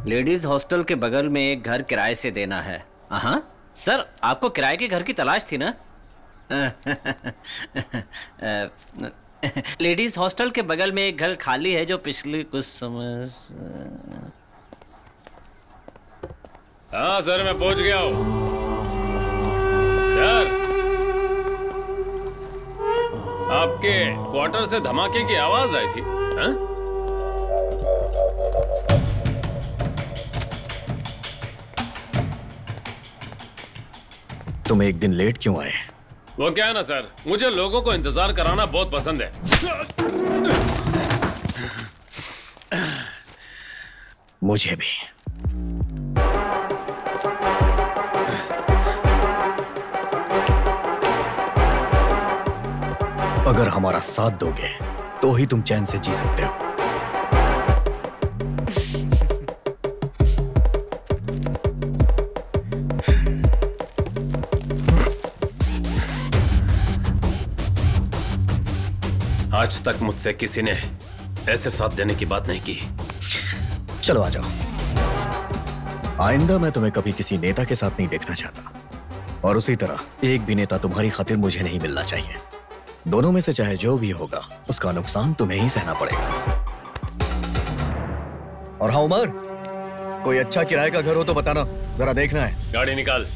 लेडीज हॉस्टल के बगल में एक घर किराए से देना है। हाँ सर, आपको किराए के घर की तलाश थी ना? लेडीज हॉस्टल के बगल में एक घर खाली है जो पिछले कुछ समय से... हाँ सर, मैं पहुंच गया हूँ। सर, आपके क्वार्टर से धमाके की आवाज आई थी। हाँ? तुम एक दिन लेट क्यों आए? वो क्या है ना सर, मुझे लोगों को इंतजार कराना बहुत पसंद है। मुझे भी। अगर हमारा साथ दोगे तो ही तुम चैन से जी सकते हो। आज तक मुझसे किसी ने ऐसे साथ देने की बात नहीं की। चलो आ जाओ। आइंदा मैं तुम्हें कभी किसी नेता के साथ नहीं देखना चाहता, और उसी तरह एक भी नेता तुम्हारी खातिर मुझे नहीं मिलना चाहिए। दोनों में से चाहे जो भी होगा, उसका नुकसान तुम्हें ही सहना पड़ेगा। और हाँ उमर, कोई अच्छा किराए का घर हो तो बताना, जरा देखना है। गाड़ी निकाल।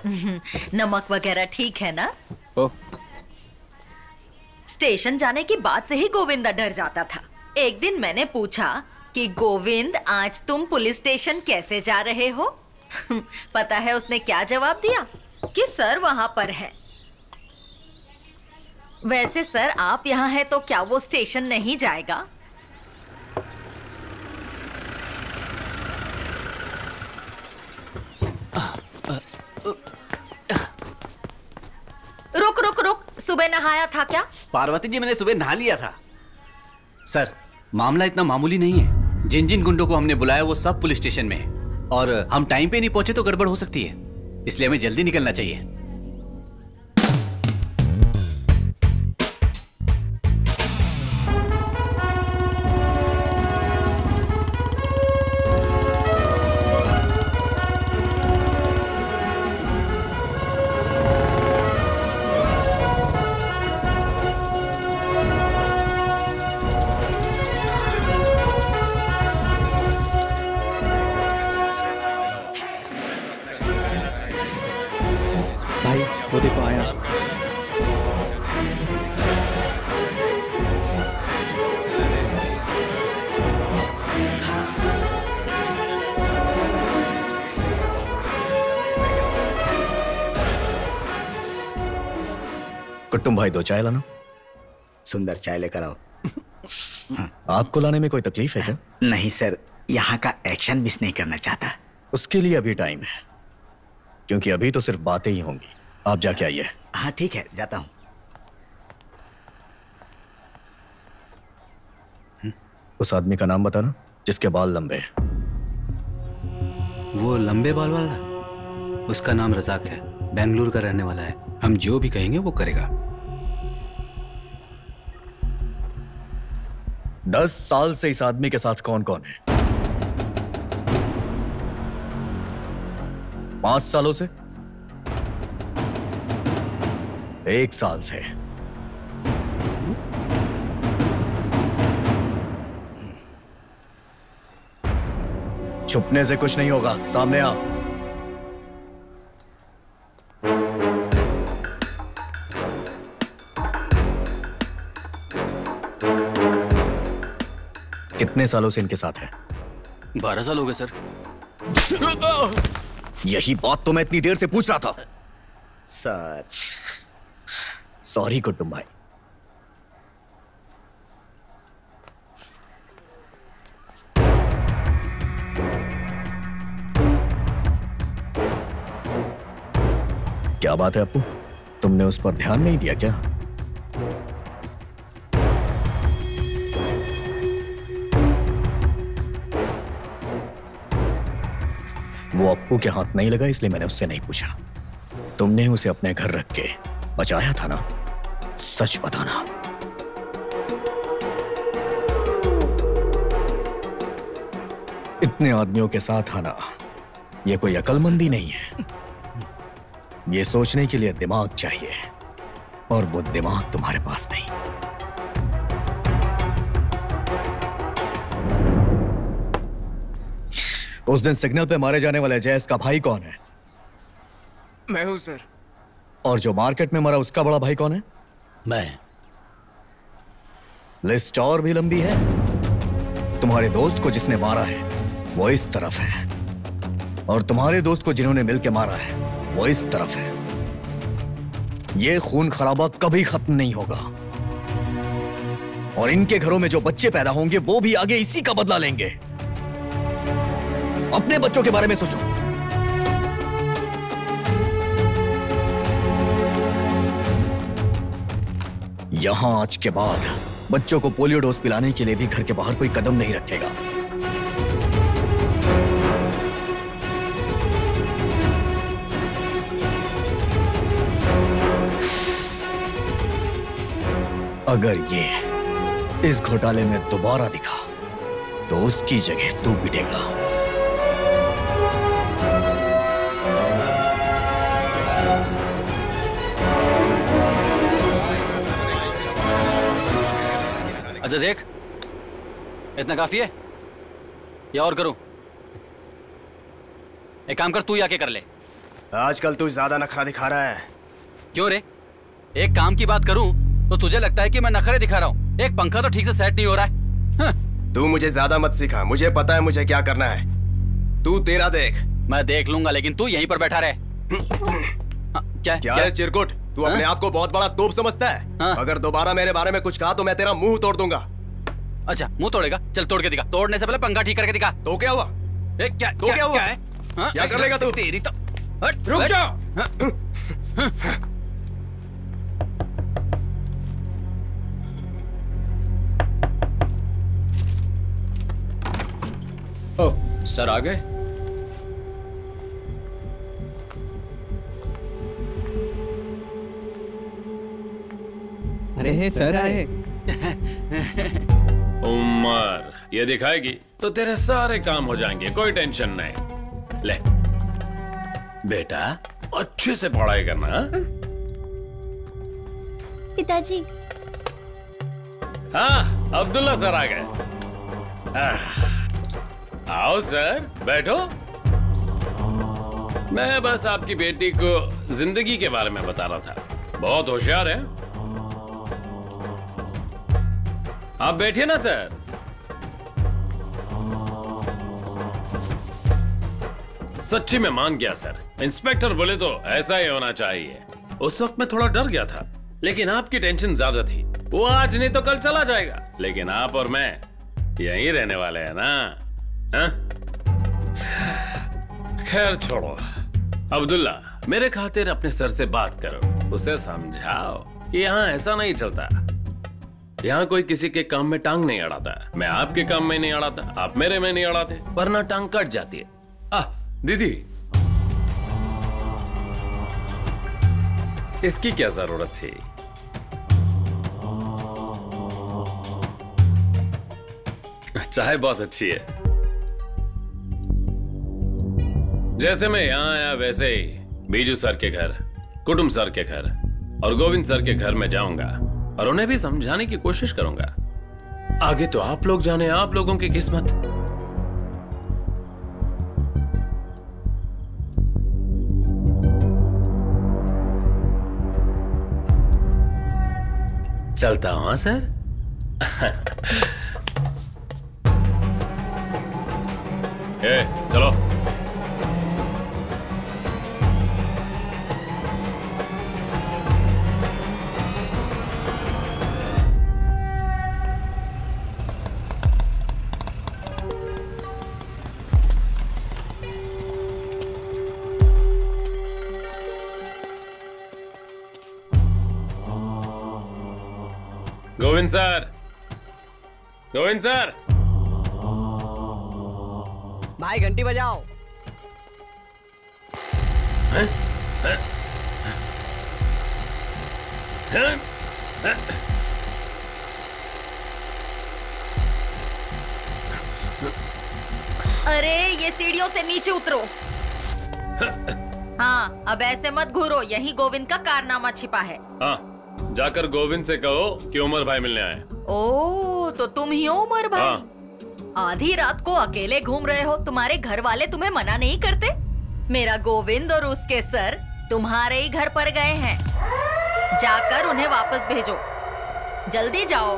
नमक वगैरह ठीक है ना? ओ। स्टेशन जाने की बात से ही गोविंदा डर जाता था। एक दिन मैंने पूछा कि गोविंद आज तुम पुलिस स्टेशन कैसे जा रहे हो? पता है उसने क्या जवाब दिया? कि सर वहां पर है। वैसे सर आप यहाँ हैं तो क्या वो स्टेशन नहीं जाएगा? रुक रुक रुक, सुबह नहाया था क्या? पार्वती जी मैंने सुबह नहा लिया था। सर मामला इतना मामूली नहीं है। जिन जिन गुंडों को हमने बुलाया वो सब पुलिस स्टेशन में है और हम टाइम पे नहीं पहुंचे तो गड़बड़ हो सकती है, इसलिए हमें जल्दी निकलना चाहिए। वो देखो आया। कुट्टुम भाई 2 चाय लाना। सुंदर चाय लेकर आओ। आपको लाने में कोई तकलीफ है क्या? नहीं सर, यहाँ का एक्शन मिस नहीं करना चाहता। उसके लिए अभी टाइम है, क्योंकि अभी तो सिर्फ बातें ही होंगी। आप जाके आइए। हाँ ठीक है, जाता हूँ। उस आदमी का नाम बताना जिसके बाल लंबे हैं। वो लंबे बाल वाला? उसका नाम रजाक है, बेंगलुरु का रहने वाला है। हम जो भी कहेंगे वो करेगा। 10 साल से इस आदमी के साथ कौन कौन है? 5 सालों से? 1 साल से? छुपने से कुछ नहीं होगा, सामने आ। कितने सालों से इनके साथ है? 12 साल हो गए सर। यही बात तो मैं इतनी देर से पूछ रहा था। सर सॉरी कुट्टुम भाई। क्या बात है अप्पू, तुमने उस पर ध्यान नहीं दिया क्या? वो अप्पू के हाथ नहीं लगा इसलिए मैंने उससे नहीं पूछा। तुमने उसे अपने घर रख के बचाया था ना? सच बताना। इतने आदमियों के साथ आना ये कोई अक्लमंदी नहीं है। ये सोचने के लिए दिमाग चाहिए और वो दिमाग तुम्हारे पास नहीं। उस दिन सिग्नल पे मारे जाने वाले जयस का भाई कौन है? मैं हूं सर। और जो मार्केट में मरा उसका बड़ा भाई कौन है? मैं। लिस्ट और भी लंबी है। तुम्हारे दोस्त को जिसने मारा है वो इस तरफ है, और तुम्हारे दोस्त को जिन्होंने मिलकर मारा है वो इस तरफ है। ये खून खराबा कभी खत्म नहीं होगा, और इनके घरों में जो बच्चे पैदा होंगे वो भी आगे इसी का बदला लेंगे। अपने बच्चों के बारे में सोचो। यहां आज के बाद बच्चों को पोलियो डोज पिलाने के लिए भी घर के बाहर कोई कदम नहीं रखेगा। अगर ये इस घोटाले में दोबारा दिखा तो उसकी जगह तू पिटेगा। अच्छा देख, इतना काफी है या और करूं? एक काम कर, तू ही आके कर ले। आजकल तू ज्यादा नखरा दिखा रहा है। क्यों रे? एक काम की बात करूं तो तुझे लगता है कि मैं नखरे दिखा रहा हूँ? एक पंखा तो ठीक से सेट नहीं हो रहा है। तू मुझे ज्यादा मत सिखा, मुझे पता है मुझे क्या करना है। तू तेरा देख। मैं देख लूंगा, लेकिन तू यहीं पर बैठा रहे। क्या है चिरकुट? तू अपने आप को बहुत बड़ा तोप समझता है? अगर दोबारा मेरे बारे में कुछ कहा तो मैं तेरा मुंह तोड़ दूंगा। अच्छा, मुंह तोड़ेगा? चल तोड़ के दिखा। तोड़ने से पहले पंखा ठीक करके दिखा। तो क्या हुआ? क्या हुआ? क्या कर लेगा तू? तेरी तो रुक जाओ। ओह, सर आ गए? अरे सर आए। उमर ये दिखाएगी तो तेरे सारे काम हो जाएंगे, कोई टेंशन नहीं। ले बेटा, अच्छे से पढ़ाई करना। पिताजी। हाँ, अब्दुल्ला सर आ गए। आओ सर, बैठो। मैं बस आपकी बेटी को जिंदगी के बारे में बता रहा था। बहुत होशियार है। आप बैठिए ना सर। सच्ची में मान गया सर। इंस्पेक्टर बोले तो ऐसा ही होना चाहिए। उस वक्त मैं थोड़ा डर गया था, लेकिन आपकी टेंशन ज्यादा थी। वो आज नहीं तो कल चला जाएगा, लेकिन आप और मैं यहीं रहने वाले हैं ना। हाँ? खैर छोड़ो। अब्दुल्ला, मेरे खातिर अपने सर से बात करो, उसे समझाओ कि यहाँ ऐसा नहीं चलता। यहाँ कोई किसी के काम में टांग नहीं अड़ाता। मैं आपके काम में नहीं अड़ाता, आप मेरे में नहीं अड़ाते, वरना टांग कट जाती है। दीदी, इसकी क्या जरूरत थी? चाय बहुत अच्छी है। जैसे मैं यहाँ आया वैसे ही बीजू सर के घर, कुटुंब सर के घर और गोविंद सर के घर में जाऊंगा और उन्हें भी समझाने की कोशिश करूंगा। आगे तो आप लोग जाने, आप लोगों की किस्मत। चलता हूं सर। चलो। Govind sir, Govind sir. भाई घंटी बजाओ। हैं? अरे ये सीढ़ियों से नीचे उतरो। हाँ, अब ऐसे मत घूरो, यही गोविंद का कारनामा छिपा है। हाँ, जाकर गोविंद से कहो कि उमर भाई मिलने आए। ओ, तो तुम ही हो उमर भाई। हाँ। आधी रात को अकेले घूम रहे हो, तुम्हारे घर वाले तुम्हें मना नहीं करते? मेरा गोविंद और उसके सर तुम्हारे ही घर पर गए हैं, जाकर उन्हें वापस भेजो। जल्दी जाओ।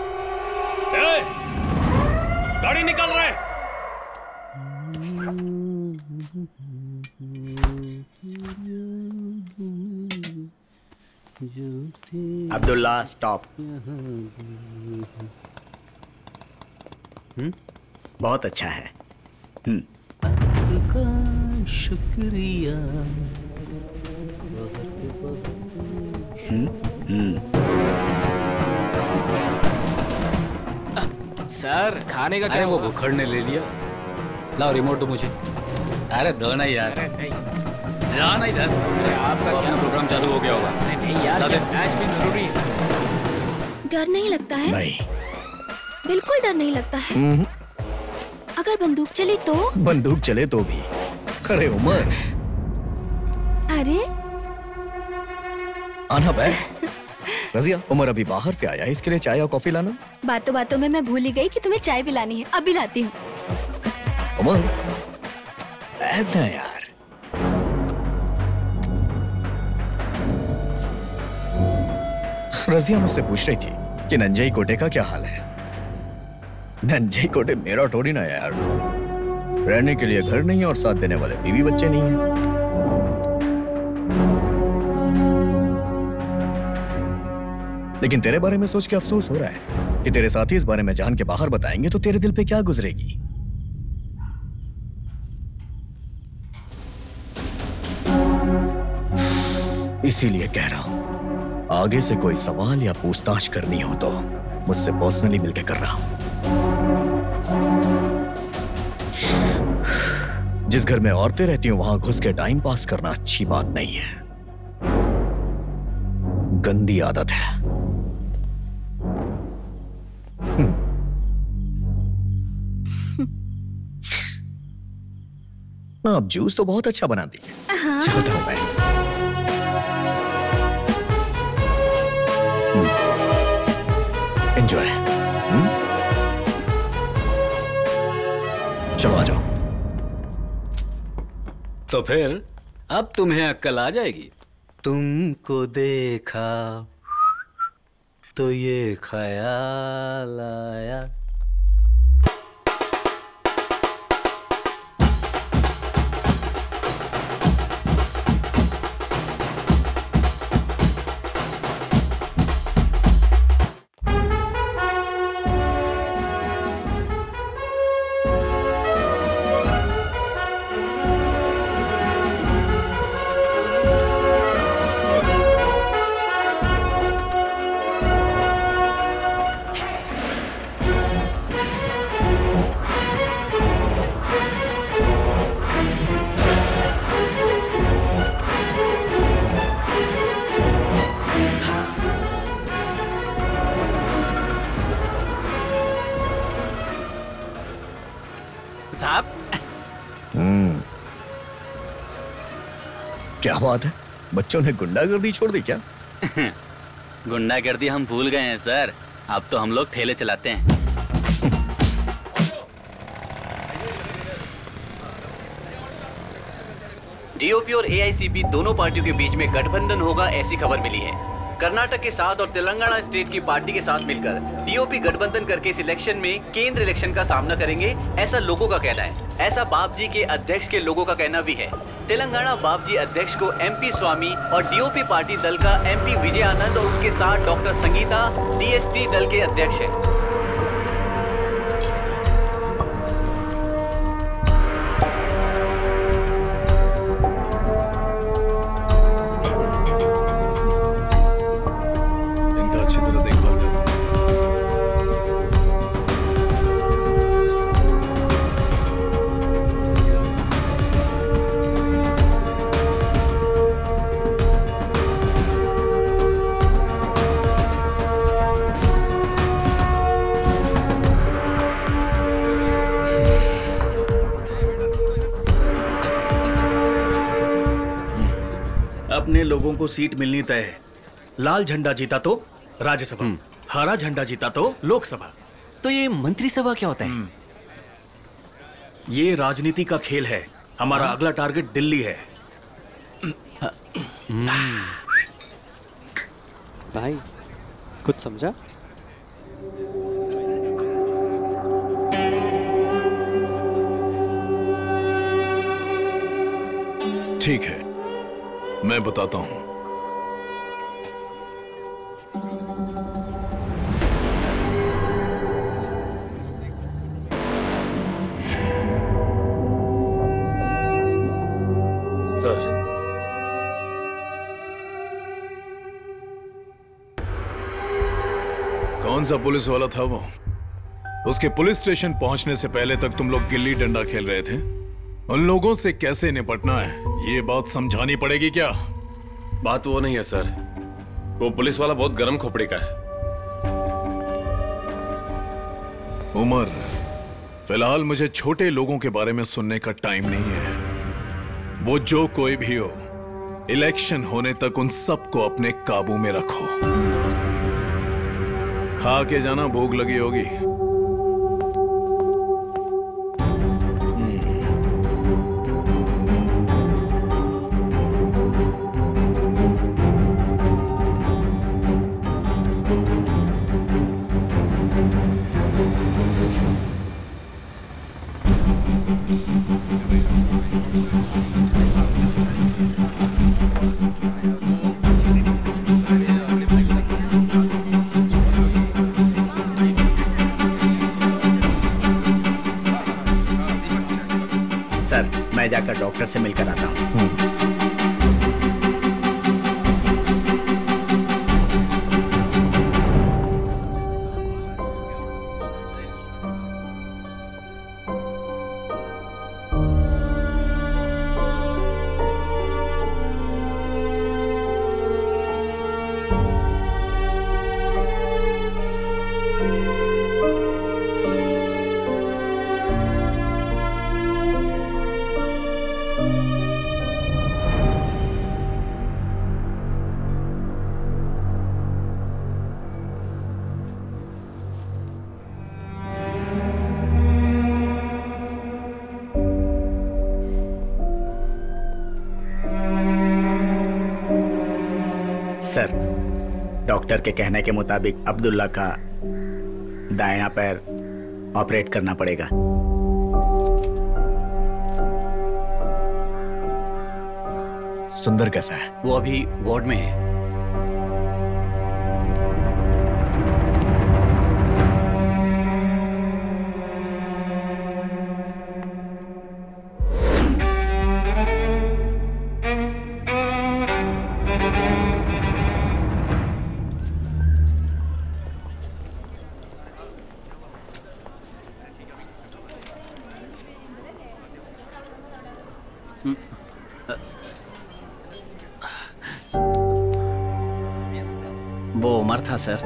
गाड़ी निकल रहा है। अब्दुल्ला स्टॉप। बहुत अच्छा है। आपका शुक्रिया। सर, खाने का क्या? वो भुखड़ ने ले लिया। लाओ रिमोट दो मुझे। अरे दो ना यार। जाना इधर। आपका क्या प्रोग्राम चालू हो गया होगा? नहीं यार, मैच भी जरूरी है। डर नहीं लगता है? नहीं, बिल्कुल डर नहीं लगता है। अगर बंदूक चली तो? बंदूक चले तो भी। अरे उमर, अरे आना बैठ। रजिया, उमर अभी बाहर से आया है, इसके लिए चाय और कॉफी लाना। बातों बातों में मैं भूल ही गई कि तुम्हें चाय पिलानी है। अभी लाती हूँ। उमर, बैठ ना यार। रजिया मुझसे पूछ रही थी कि नंजई कोटे का क्या हाल है। नंजई कोटे मेरा थोड़ी ना यार, रहने के लिए घर नहीं है और साथ देने वाले बीवी बच्चे नहीं है। लेकिन तेरे बारे में सोच के अफसोस हो रहा है कि तेरे साथी इस बारे में जान के बाहर बताएंगे तो तेरे दिल पे क्या गुजरेगी। इसीलिए कह रहा हूं, आगे से कोई सवाल या पूछताछ करनी हो तो मुझसे पर्सनली मिलकर करना। जिस घर में औरतें रहती हूं वहां घुस के टाइम पास करना अच्छी बात नहीं है, गंदी आदत है। आप जूस तो बहुत अच्छा बनाती है। हाँ। चलता हूं मैं। एंजॉय। चलो आ जाओ। तो फिर अब तुम्हें अक्ल आ जाएगी। तुमको देखा तो ये ख्याल आया। क्या बात है, बच्चों ने गुंडागर्दी छोड़ दी क्या? गुंडागर्दी हम भूल गए हैं सर, अब तो हम लोग ठेले चलाते हैं। डीओपी और एआईसीपी दोनों पार्टियों के बीच में गठबंधन होगा ऐसी खबर मिली है। कर्नाटक के साथ और तेलंगाना स्टेट की पार्टी के साथ मिलकर डीओपी गठबंधन करके इस इलेक्शन में केंद्र इलेक्शन का सामना करेंगे, ऐसा लोगों का कहना है। ऐसा बाप जी के अध्यक्ष के लोगों का कहना भी है। तेलंगाना बाप जी अध्यक्ष को एमपी स्वामी और डीओपी पार्टी दल का एमपी विजय आनंद और उनके साथ डॉक्टर संगीता डीएसटी दल के अध्यक्ष है। अपने लोगों को सीट मिलनी तय है। लाल झंडा जीता तो राज्यसभा, हरा झंडा जीता तो लोकसभा। तो ये मंत्रिसभा क्या होता है? ये राजनीति का खेल है। हमारा अगला टारगेट दिल्ली है। भाई कुछ समझा? ठीक है, मैं बताता हूं। सर, कौन सा पुलिस वाला था वो? उसके पुलिस स्टेशन पहुंचने से पहले तक तुम लोग गिल्ली डंडा खेल रहे थे। उन लोगों से कैसे निपटना है ये बात समझानी पड़ेगी क्या? बात वो नहीं है सर, वो पुलिस वाला बहुत गर्म खोपड़ी का है। उमर, फिलहाल मुझे छोटे लोगों के बारे में सुनने का टाइम नहीं है। वो जो कोई भी हो, इलेक्शन होने तक उन सबको अपने काबू में रखो। खा के जाना, भूख लगी होगी। मैं जाकर डॉक्टर से मिलकर आता हूँ। सर, डॉक्टर के कहने के मुताबिक अब्दुल्ला का दायां पैर ऑपरेट करना पड़ेगा। सुंदर कैसा है? वो अभी वार्ड में है। वो उमर था सर।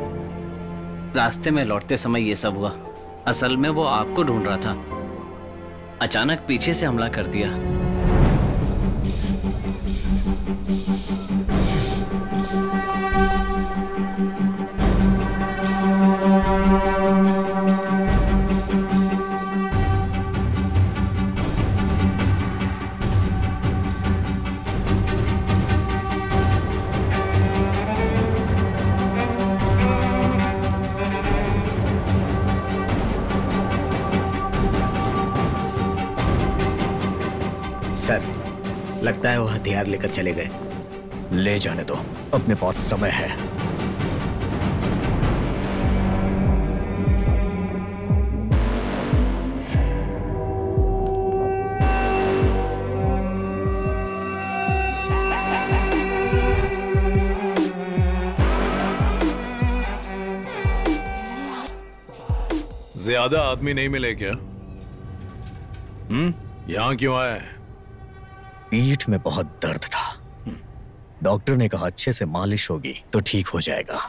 रास्ते में लौटते समय ये सब हुआ। असल में वो आपको ढूंढ रहा था, अचानक पीछे से हमला कर दिया। सर, लगता है वो हथियार लेकर चले गए। ले जाने दो, अपने पास समय है। ज्यादा आदमी नहीं मिले क्या? यहां क्यों आए? पीठ में बहुत दर्द था। डॉक्टर ने कहा अच्छे से मालिश होगी तो ठीक हो जाएगा।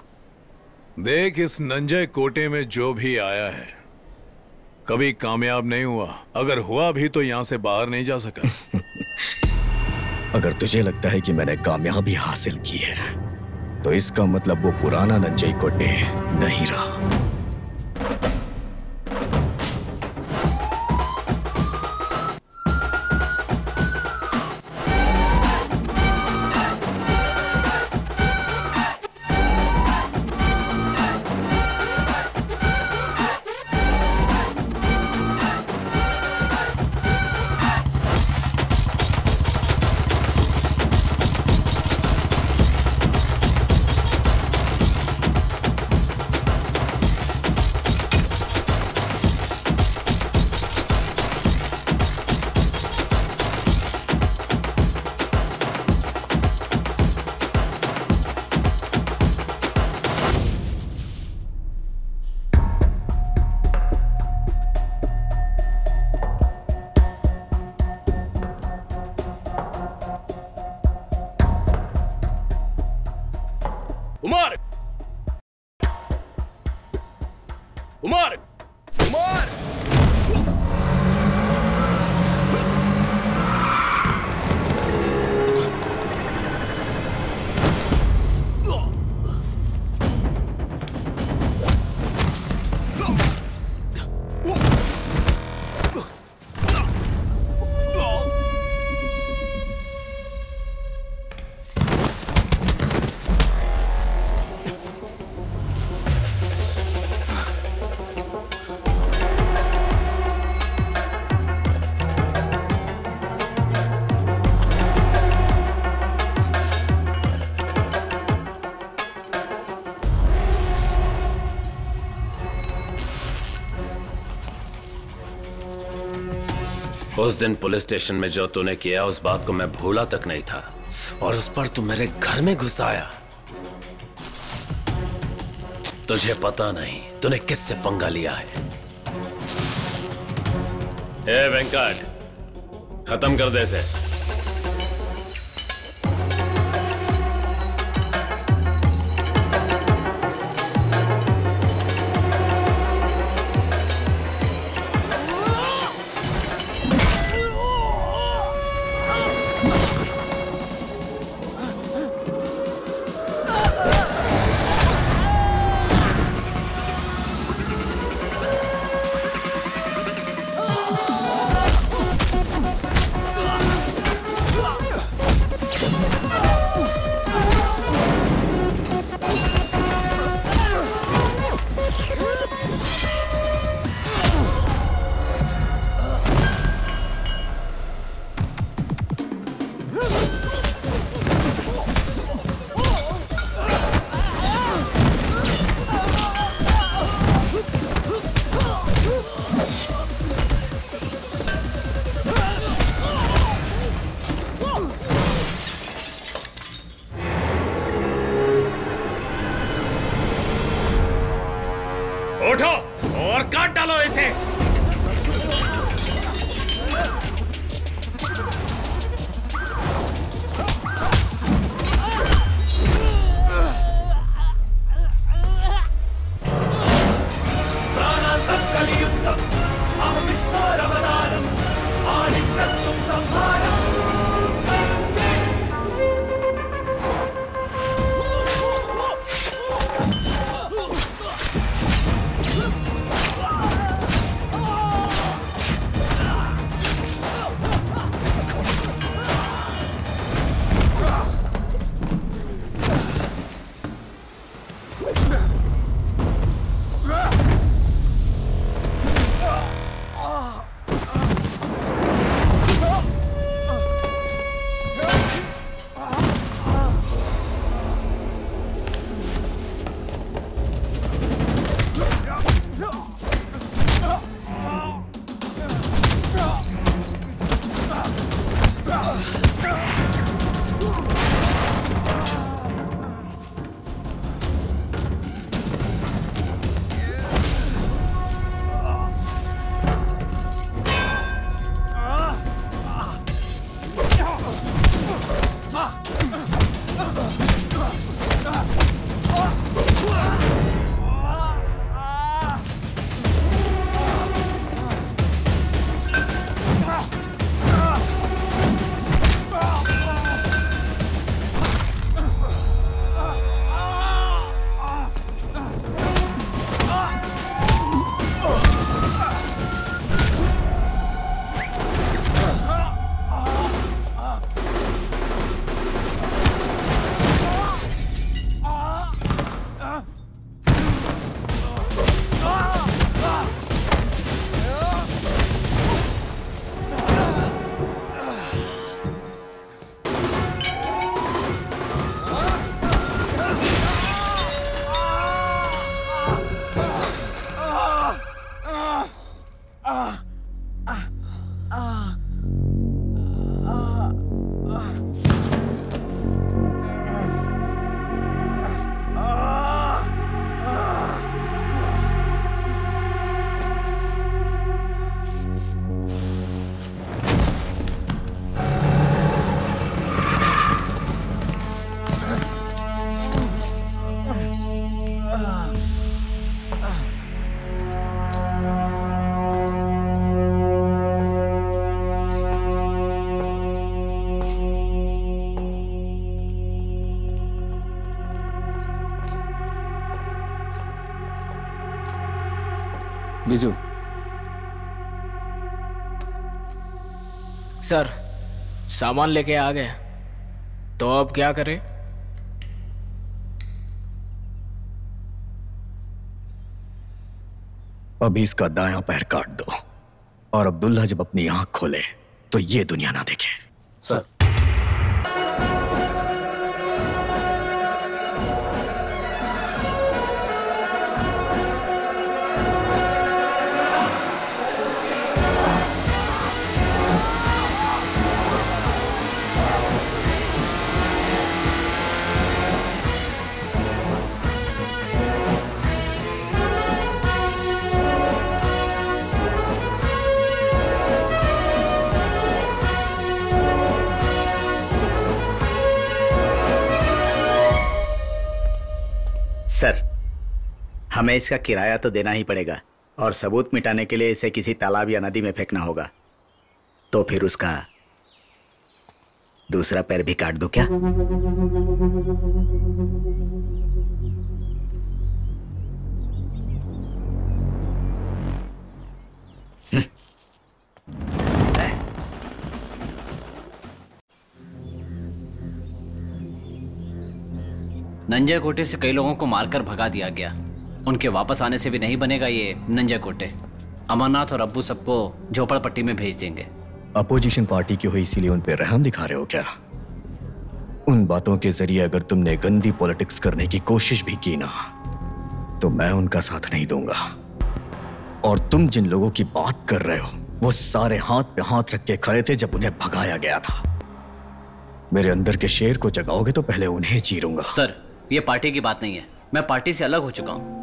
देख, इस नंजय कोटे में जो भी आया है कभी कामयाब नहीं हुआ। अगर हुआ भी तो यहां से बाहर नहीं जा सका। अगर तुझे लगता है कि मैंने कामयाबी हासिल की है तो इसका मतलब वो पुराना नंजय कोटे नहीं रहा। उमर! उमर! उमर! उस दिन पुलिस स्टेशन में जो तूने किया उस बात को मैं भूला तक नहीं था, और उस पर तू मेरे घर में घुस आया। तुझे पता नहीं तूने किससे पंगा लिया है। ए वेंकट, खत्म कर दे इसे। उठो और काट डालो इसे। बिजू, सर सामान लेके आ गए, तो अब क्या करें? अभी इसका दायां पैर काट दो, और अब्दुल्ला जब अपनी आंख खोले तो ये दुनिया ना देखे। सर। हमें इसका किराया तो देना ही पड़ेगा और सबूत मिटाने के लिए इसे किसी तालाब या नदी में फेंकना होगा। तो फिर उसका दूसरा पैर भी काट दूं क्या? नंजय कोटे से कई लोगों को मारकर भगा दिया गया। उनके वापस आने से भी नहीं बनेगा ये नंजय कोटे। अमरनाथ और अब्बू सबको झोपड़पट्टी में भेज देंगे। अपोजिशन पार्टी की हुई इसीलिए उन पे रहम दिखा रहे हो क्या? उन बातों के जरिए अगर तुमने गंदी पॉलिटिक्स करने की कोशिश भी की ना, तो मैं उनका साथ नहीं दूंगा। और तुम जिन लोगों की बात कर रहे हो वो सारे हाथ पे हाथ रख के खड़े थे जब उन्हें भगाया गया था। मेरे अंदर के शेर को जगाओगे तो पहले उन्हें चीरूंगा। सर, ये पार्टी की बात नहीं है। मैं पार्टी से अलग हो चुका हूँ।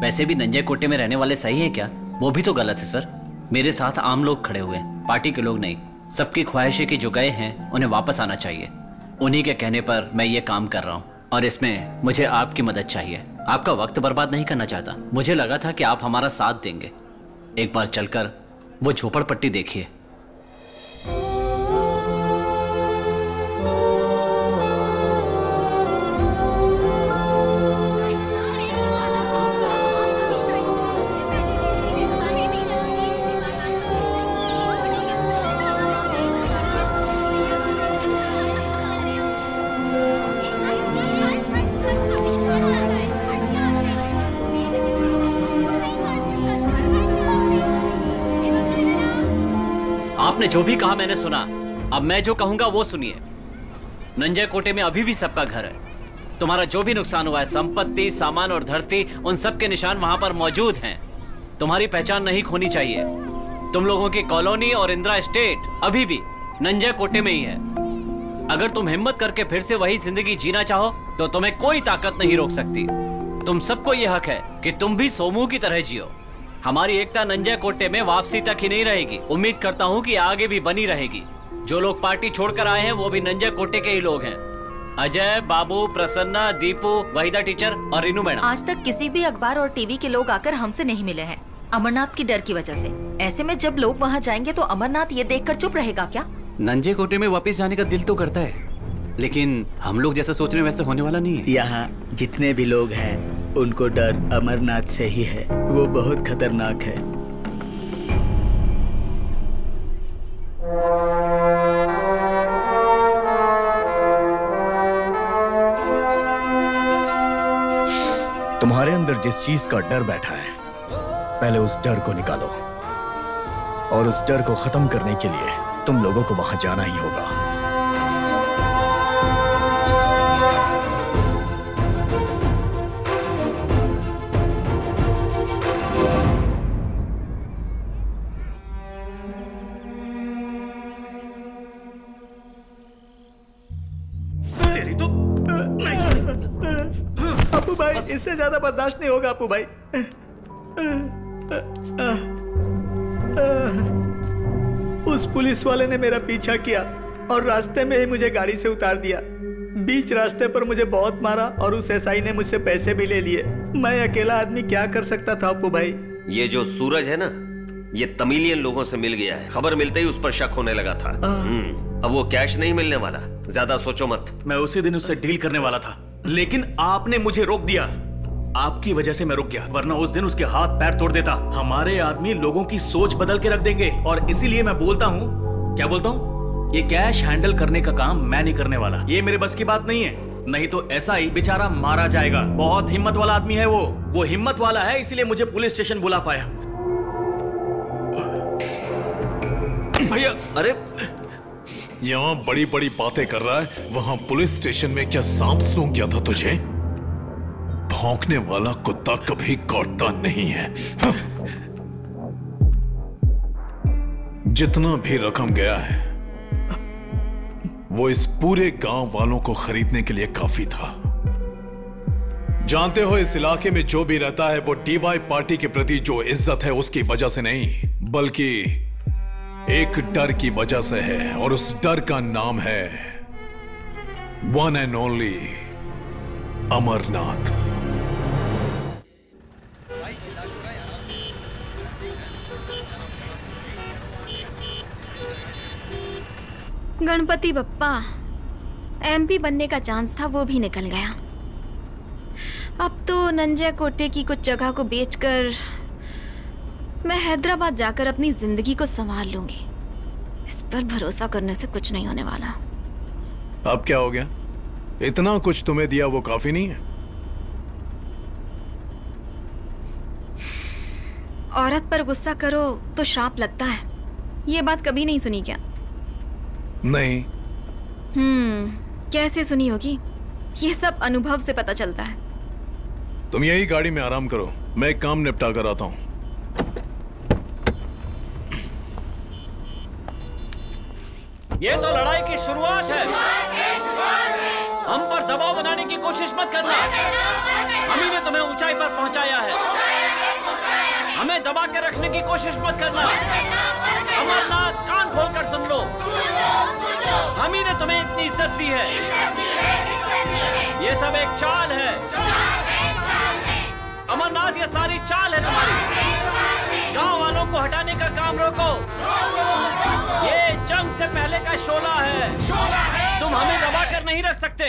वैसे भी नंजय कोटे में रहने वाले सही हैं क्या? वो भी तो गलत है सर। मेरे साथ आम लोग खड़े हुए हैं, पार्टी के लोग नहीं। सबकी ख्वाहिशें की जो गए हैं उन्हें वापस आना चाहिए। उन्हीं के कहने पर मैं ये काम कर रहा हूँ और इसमें मुझे आपकी मदद चाहिए। आपका वक्त बर्बाद नहीं करना चाहता। मुझे लगा था कि आप हमारा साथ देंगे। एक बार चलकर वो झोपड़पट्टी देखिए। आपने जो भी कहा मैंने सुना। अब मैं जो कहूंगा वो सुनिए। नंजय कोटे में अभी भी सबका घर है। तुम्हारा जो भी नुकसान हुआ है, संपत्ति, सामान और धरती, उन सब के निशान वहां पर मौजूद हैं। तुम्हारी पहचान नहीं खोनी चाहिए। तुम लोगों की कॉलोनी और इंदिरा एस्टेट अभी भी नंजय कोटे में ही है। अगर तुम हिम्मत करके फिर से वही जिंदगी जीना चाहो तो तुम्हें कोई ताकत नहीं रोक सकती। तुम सबको यह हक है कि तुम भी सोमू की तरह जियो। हमारी एकता नंजय कोटे में वापसी तक ही नहीं रहेगी। उम्मीद करता हूँ कि आगे भी बनी रहेगी। जो लोग पार्टी छोड़कर आए हैं वो भी नंजय कोटे के ही लोग हैं। अजय, बाबू, प्रसन्ना, दीपू, वहीदा टीचर और रीनू मैडम। आज तक किसी भी अखबार और टीवी के लोग आकर हमसे नहीं मिले हैं, अमरनाथ की डर की वजह से। ऐसे में जब लोग वहाँ जाएंगे तो अमरनाथ ये देखकर चुप रहेगा क्या? नंजय कोटे में वापस जाने का दिल तो करता है, लेकिन हम लोग जैसा सोच रहे हैं वैसे होने वाला नहीं है। यहाँ जितने भी लोग हैं उनको डर अमरनाथ से ही है। वो बहुत खतरनाक है। तुम्हारे अंदर जिस चीज का डर बैठा है, पहले उस डर को निकालो। और उस डर को खत्म करने के लिए तुम लोगों को वहां जाना ही होगा। अपू भाई, इससे ज्यादा बर्दाश्त नहीं होगा अपू भाई। उस पुलिस वाले ने मेरा पीछा किया और रास्ते में ही मुझे गाड़ी से उतार दिया। बीच रास्ते पर मुझे बहुत मारा और उस एसआई ने मुझसे पैसे भी ले लिए। मैं अकेला आदमी क्या कर सकता था अपू भाई? ये जो सूरज है ना, ये तमिलियन लोगों से मिल गया है। खबर मिलते ही उस पर शक होने लगा था। अब वो कैश नहीं मिलने वाला, ज्यादा सोचो मत। मैं उसी दिन उससे डील करने वाला था, लेकिन आपने मुझे रोक दिया। आपकी वजह से मैं रुक गया, वरना उस दिन उसके हाथ पैर तोड़ देता। हमारे आदमी लोगों की सोच बदल के रख देंगे और इसीलिए मैं बोलता हूँ, क्या बोलता हूँ, ये कैश हैंडल करने का काम मैं नहीं करने वाला। ये मेरे बस की बात नहीं है, नहीं तो ऐसा ही बेचारा मारा जाएगा। बहुत हिम्मत वाला आदमी है वो हिम्मत वाला है, इसीलिए मुझे पुलिस स्टेशन बुला पाया। भैया, अरे यहाँ बड़ी बड़ी बातें कर रहा है, वहां पुलिस स्टेशन में क्या सांप सूंघ गया था तुझे? भौंकने वाला कुत्ता कभी काटता नहीं है। जितना भी रकम गया है वो इस पूरे गांव वालों को खरीदने के लिए काफी था। जानते हो, इस इलाके में जो भी रहता है वो डीवाई पार्टी के प्रति जो इज्जत है उसकी वजह से नहीं, बल्कि एक डर की वजह से है। और उस डर का नाम है one and only Amarnath. Ganpati Bappa, MP बनने का चांस था वो भी निकल गया। अब तो नंजय कोटे की कुछ जगह को बेचकर मैं हैदराबाद जाकर अपनी जिंदगी को संभाल लूंगी। इस पर भरोसा करने से कुछ नहीं होने वाला। अब क्या हो गया? इतना कुछ तुम्हें दिया वो काफी नहीं है? औरत पर गुस्सा करो तो श्राप लगता है, ये बात कभी नहीं सुनी क्या? नहीं। कैसे सुनी होगी? ये सब अनुभव से पता चलता है। तुम यही गाड़ी में आराम करो, मैं एक काम निपटा कर आता हूं। ये तो लड़ाई की शुरुआत है। हम पर दबाव बनाने की कोशिश मत करना। हम ही ने तुम्हें ऊंचाई पर पहुंचाया है। हमें दबा के रखने की कोशिश मत करना। अमरनाथ, कान खोलकर सुन लो। हम ही ने तुम्हें इतनी इज्जत दी है। ये सब एक चाल है। अमरनाथ, ये सारी चाल है तुम्हारी। गांव वालों को हटाने का काम रोको। ये जंग से पहले का शोला है। तुम हमें दबा कर नहीं रख सकते।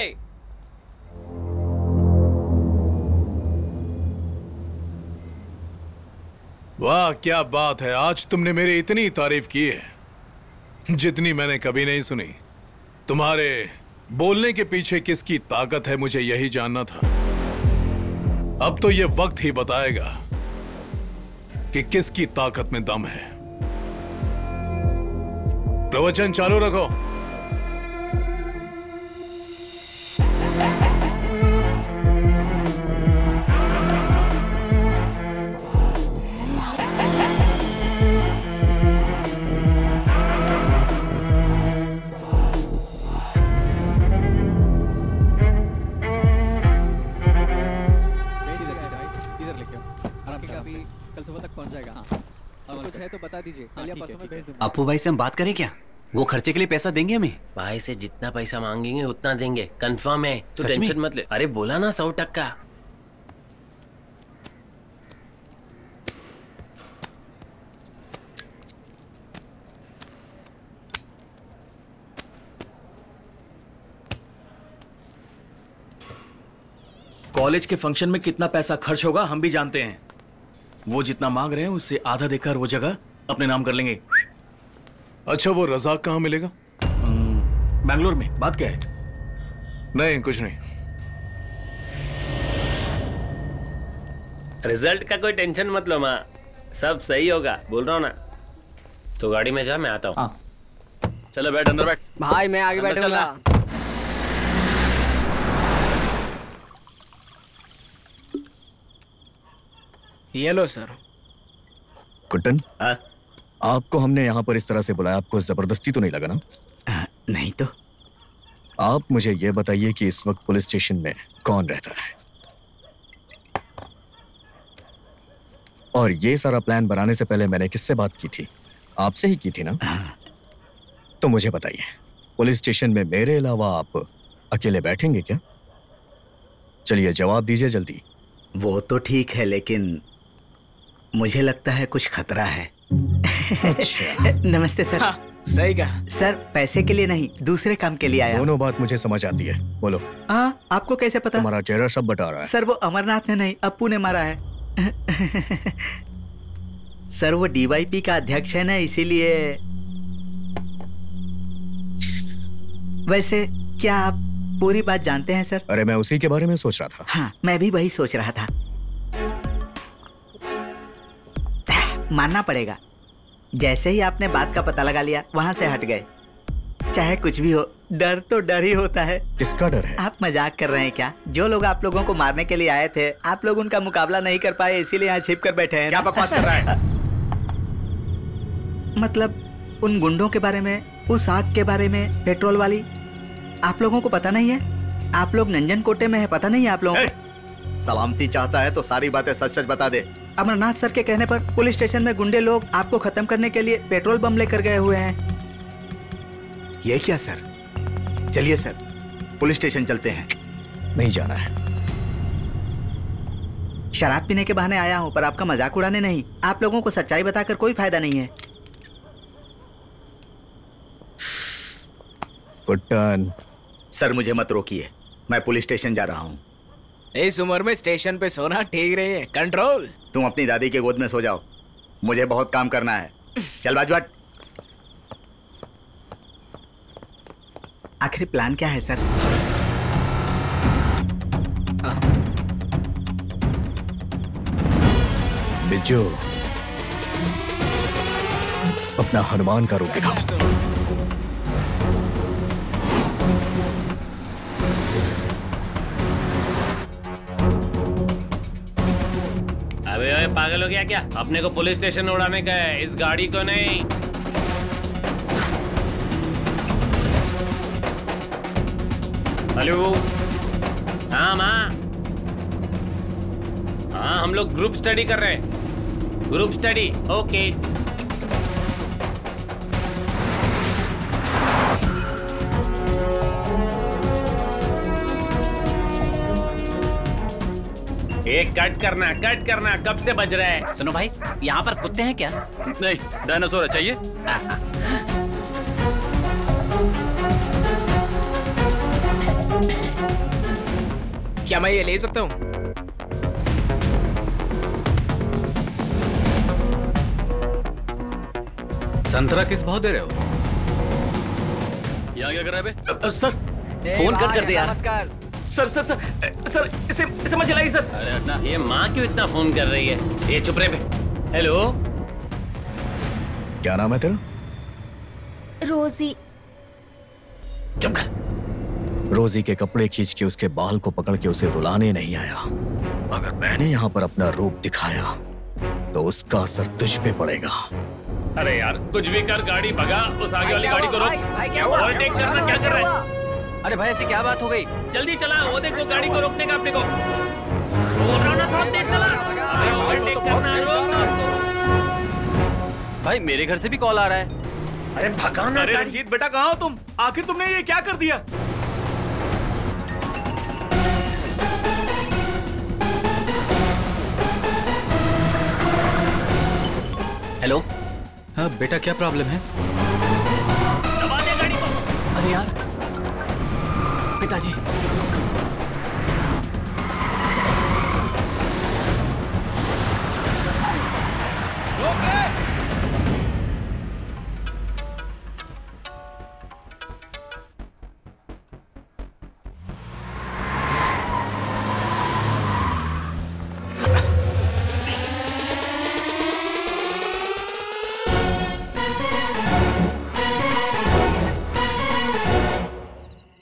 वाह, क्या बात है। आज तुमने मेरी इतनी तारीफ की है जितनी मैंने कभी नहीं सुनी। तुम्हारे बोलने के पीछे किसकी ताकत है, मुझे यही जानना था। अब तो ये वक्त ही बताएगा कि किसकी ताकत में दम है। प्रवचन चालू रखो। अपू भाई से हम बात करें क्या? वो खर्चे के लिए पैसा देंगे हमें? भाई से जितना पैसा मांगेंगे उतना देंगे, कंफर्म है। तो सच में? टेंशन मत ले। अरे बोला ना 100%। कॉलेज के फंक्शन में कितना पैसा खर्च होगा हम भी जानते हैं। वो जितना मांग रहे हैं उससे आधा देकर वो जगह अपने नाम कर लेंगे। अच्छा, वो रज़ाक कहाँ मिलेगा? बैंगलोर में। बात क्या है? नहीं, कुछ नहीं। रिजल्ट का कोई टेंशन मत लो माँ, सब सही होगा, बोल रहा हूँ ना। तो गाड़ी में जा, मैं आता हूँ। चलो बैठ, अंदर बैठ। भाई मैं आगे बैठूंगा। ये लो सर। कुट्टन, आपको हमने यहाँ पर इस तरह से बुलाया, आपको जबरदस्ती तो नहीं लगा ना? नहीं तो। आप मुझे ये बताइए कि इस वक्त पुलिस स्टेशन में कौन रहता है? और ये सारा प्लान बनाने से पहले मैंने किससे बात की थी? आपसे ही की थी ना? तो मुझे बताइए, पुलिस स्टेशन में मेरे अलावा आप अकेले बैठेंगे क्या? चलिए जवाब दीजिए जल्दी। वो तो ठीक है, लेकिन मुझे लगता है कुछ खतरा है। अच्छा। नमस्ते सर। हाँ, सही कहा। सर पैसे के लिए नहीं, दूसरे काम के लिए आया। दोनों बात मुझे समझ आती है, बोलो। हाँ, आपको कैसे पता? तुम्हारा चेहरा सब बता रहा है। सर वो अमरनाथ ने नहीं, अप्पू ने मारा है। सर वो डीवाईपी का अध्यक्ष है ना, इसीलिए। वैसे क्या आप पूरी बात जानते हैं सर? अरे मैं उसी के बारे में सोच रहा था। हाँ, मैं भी वही सोच रहा था। मानना पड़ेगा, जैसे ही आपने बात का पता लगा लिया वहां से हट गए। चाहे कुछ भी हो, डर तो डर ही होता है। किसका डर है? आप मजाक कर रहे हैं क्या? जो लोग आप लोगों को मारने के लिए आए थे, आप लोग उनका मुकाबला नहीं कर पाए, इसीलिए यहाँ छिप कर बैठे हैं। क्या बकवास कर रहा है? मतलब उन गुंडों के बारे में, उस आग के बारे में, पेट्रोल वाली, आप लोगों को पता नहीं है? आप लोग नंजन कोटे में है, पता नहीं है आप लोगों को? सलामती चाहता है तो सारी बातें सच सच बता दे। अमरनाथ सर के कहने पर पुलिस स्टेशन में गुंडे लोग आपको खत्म करने के लिए पेट्रोल बम लेकर गए हुए हैं। ये क्या सर? चलिए सर, पुलिस स्टेशन चलते हैं। नहीं जाना है। शराब पीने के बहाने आया हूँ, पर आपका मजाक उड़ाने नहीं। आप लोगों को सच्चाई बताकर कोई फायदा नहीं है। कुट्टन। सर मुझे मत रोकिए, मैं पुलिस स्टेशन जा रहा हूँ। इस उम्र में स्टेशन पे सोना ठीक नहीं है। कंट्रोल। तुम अपनी दादी के गोद में सो जाओ, मुझे बहुत काम करना है। चल बाजवाट। आखिर प्लान क्या है सर? बिज्जू, अपना हनुमान का रूप दिखाओ। अबे ओए, पागल हो गया क्या? अपने को पुलिस स्टेशन उड़ाने का है, इस गाड़ी को नहीं। हेलो। हाँ माँ, हाँ हम लोग ग्रुप स्टडी कर रहे हैं। Group study, okay. एक कट करना कब से बज रहा है? सुनो भाई, यहाँ पर कुत्ते हैं क्या? नहीं, डायनासोर चाहिए। क्या मैं ये ले सकता हूँ? संतरा किस भाव दे रहे हो? यहाँ क्या कर रहे बे? सर फोन कर दे यार। सर सर सर सर इसे मत जलाइए सर। अरे हटना। ये माँ क्यों इतना फोन कर रही है? ये चुप रहे बे। हेलो, क्या नाम है तेरा? रोजी। चुप कर। रोजी के कपड़े खींच के उसके बाल को पकड़ के उसे रुलाने नहीं आया। अगर मैंने यहाँ पर अपना रूप दिखाया तो उसका असर तुझ पे पड़ेगा। अरे यार कुछ भी कर, गाड़ी भगा, उस आगे वाली गाड़ी को रोक। ओवरटेक करना क्या कर रहा है? अरे भाई ऐसी क्या बात हो गई? जल्दी चला, वो देखो गाड़ी को रोकने का अपने को। बोल रहा ना, थोड़ा तेज चला। अरे ओवरटेक करना है, रोकना उसको। भाई मेरे घर से भी कॉल आ रहा है। अरे भगाना। अरे रंजीत बेटा कहाँ हो तुम? आखिर तुमने ये क्या कर दिया? हेलो। हाँ बेटा, क्या प्रॉब्लम है? दबा दे गाड़ी को। अरे यार, पिताजी।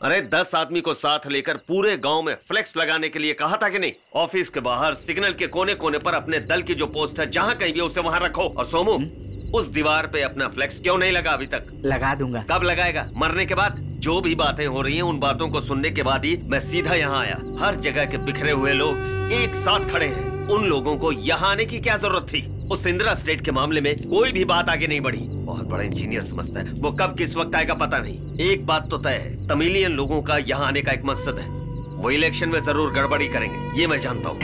अरे 10 आदमी को साथ लेकर पूरे गांव में फ्लेक्स लगाने के लिए कहा था कि नहीं? ऑफिस के बाहर सिग्नल के कोने कोने पर अपने दल की जो पोस्ट है, जहां कहीं भी उसे वहां रखो। और सोमू, उस दीवार पे अपना फ्लेक्स क्यों नहीं लगा अभी तक? लगा दूंगा। कब लगाएगा? मरने के बाद? जो भी बातें हो रही हैं, उन बातों को सुनने के बाद ही मैं सीधा यहाँ आया। हर जगह के बिखरे हुए लोग एक साथ खड़े हैं। उन लोगों को यहाँ आने की क्या जरूरत थी? उस इंदिरा स्टेट के मामले में कोई भी बात आगे नहीं बढ़ी। बहुत बड़ा इंजीनियर समझता है, वो कब किस वक्त आएगा पता नहीं। एक बात तो तय है, तमिलियन लोगों का यहाँ आने का एक मकसद है। वो इलेक्शन में जरूर गड़बड़ी करेंगे, ये मैं जानता हूँ।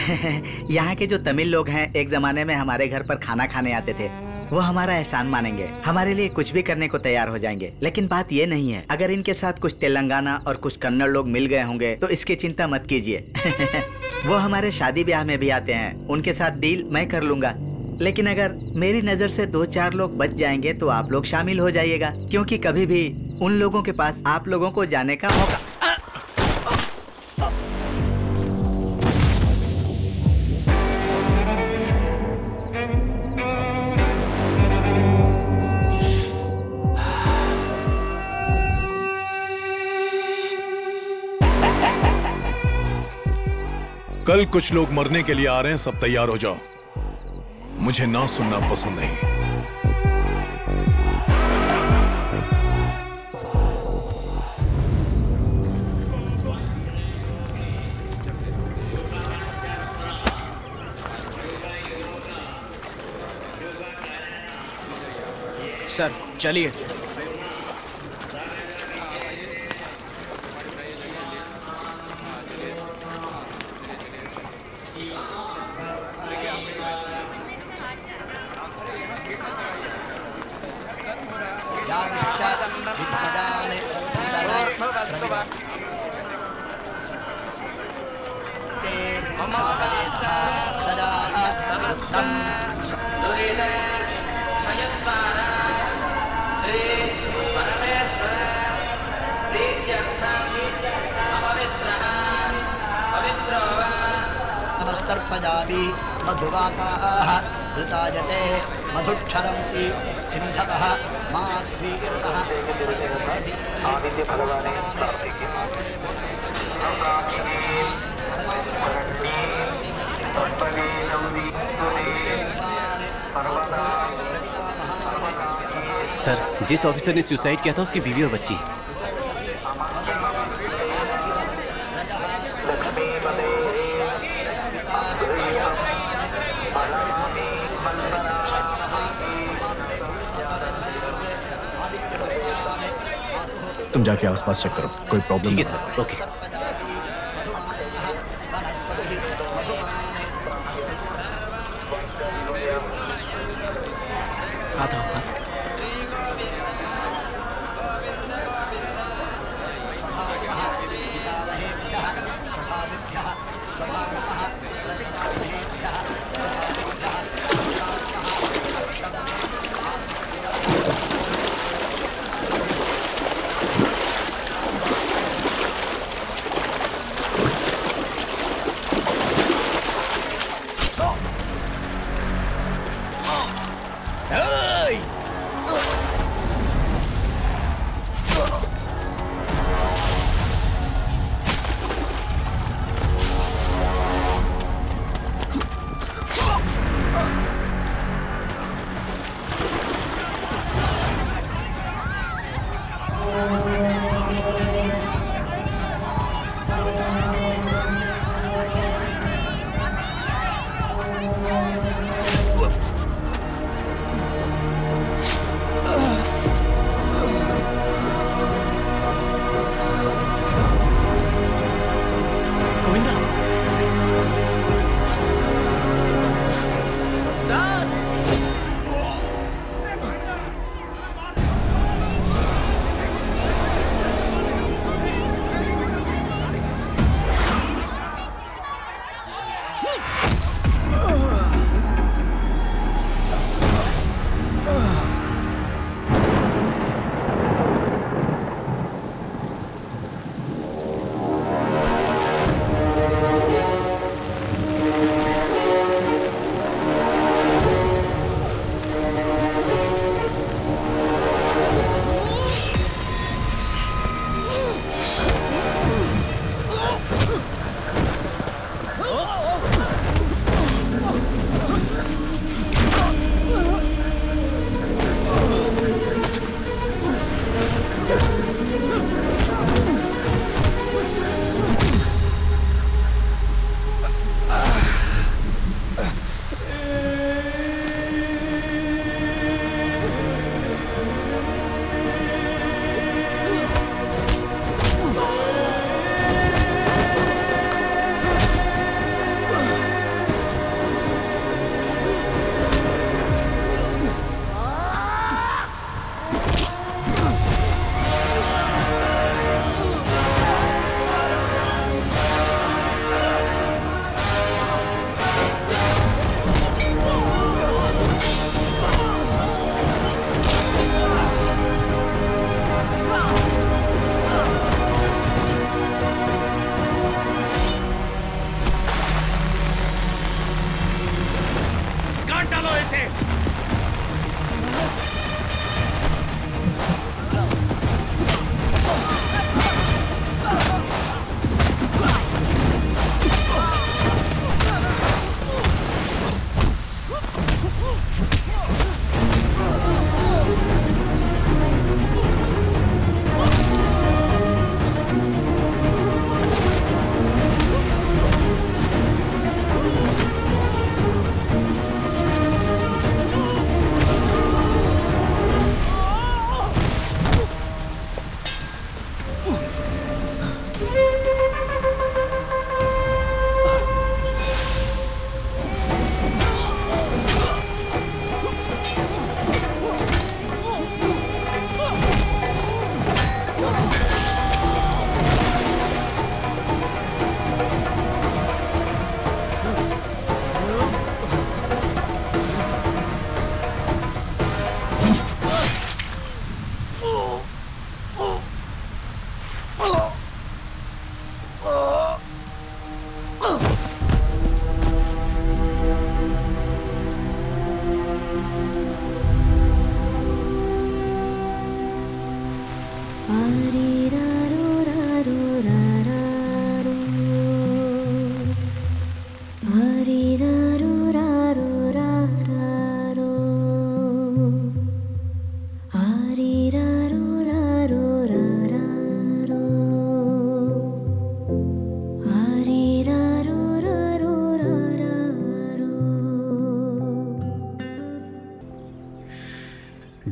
यहाँ के जो तमिल लोग हैं, एक जमाने में हमारे घर पर खाना खाने आते थे। वो हमारा एहसान मानेंगे, हमारे लिए कुछ भी करने को तैयार हो जाएंगे। लेकिन बात ये नहीं है, अगर इनके साथ कुछ तेलंगाना और कुछ कन्नड़ लोग मिल गए होंगे तो इसकी चिंता मत कीजिए। वो हमारे शादी ब्याह में भी आते हैं, उनके साथ डील मैं कर लूंगा। लेकिन अगर मेरी नजर से 2-4 लोग बच जाएंगे तो आप लोग शामिल हो जाइएगा, क्योंकि कभी भी उन लोगों के पास आप लोगों को जाने का मौका। कल कुछ लोग मरने के लिए आ रहे हैं, सब तैयार हो जाओ। मुझे ना सुनना पसंद नहीं। सर चलिए। प्रजापि मधुवाताः ऋतायते मधुक्षरन्ति सिन्धवः माध्वीर्णः आदित्य भगवाने सर, जिस ऑफिसर ने सुसाइड किया था उसकी बीवी और बच्ची। तुम जाके आसपास चेक करो, कोई प्रॉब्लम? ठीक है सर, ओके। आता हूँ।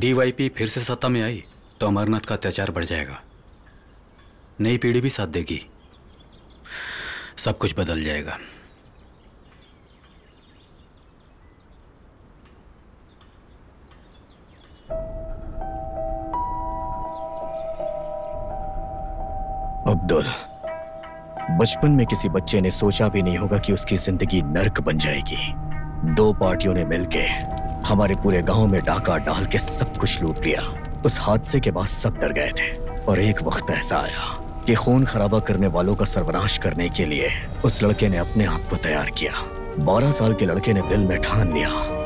डीवाईपी फिर से सत्ता में आई तो अमरनाथ का अत्याचार बढ़ जाएगा, नई पीढ़ी भी साथ देगी, सब कुछ बदल जाएगा। अब्दुल, बचपन में किसी बच्चे ने सोचा भी नहीं होगा कि उसकी जिंदगी नर्क बन जाएगी। दो पार्टियों ने मिलके हमारे पूरे गांव में डाका डाल के सब कुछ लूट लिया। उस हादसे के बाद सब डर गए थे और एक वक्त ऐसा आया कि खून खराबा करने वालों का सर्वनाश करने के लिए उस लड़के ने अपने आप को तैयार किया। 12 साल के लड़के ने दिल में ठान लिया,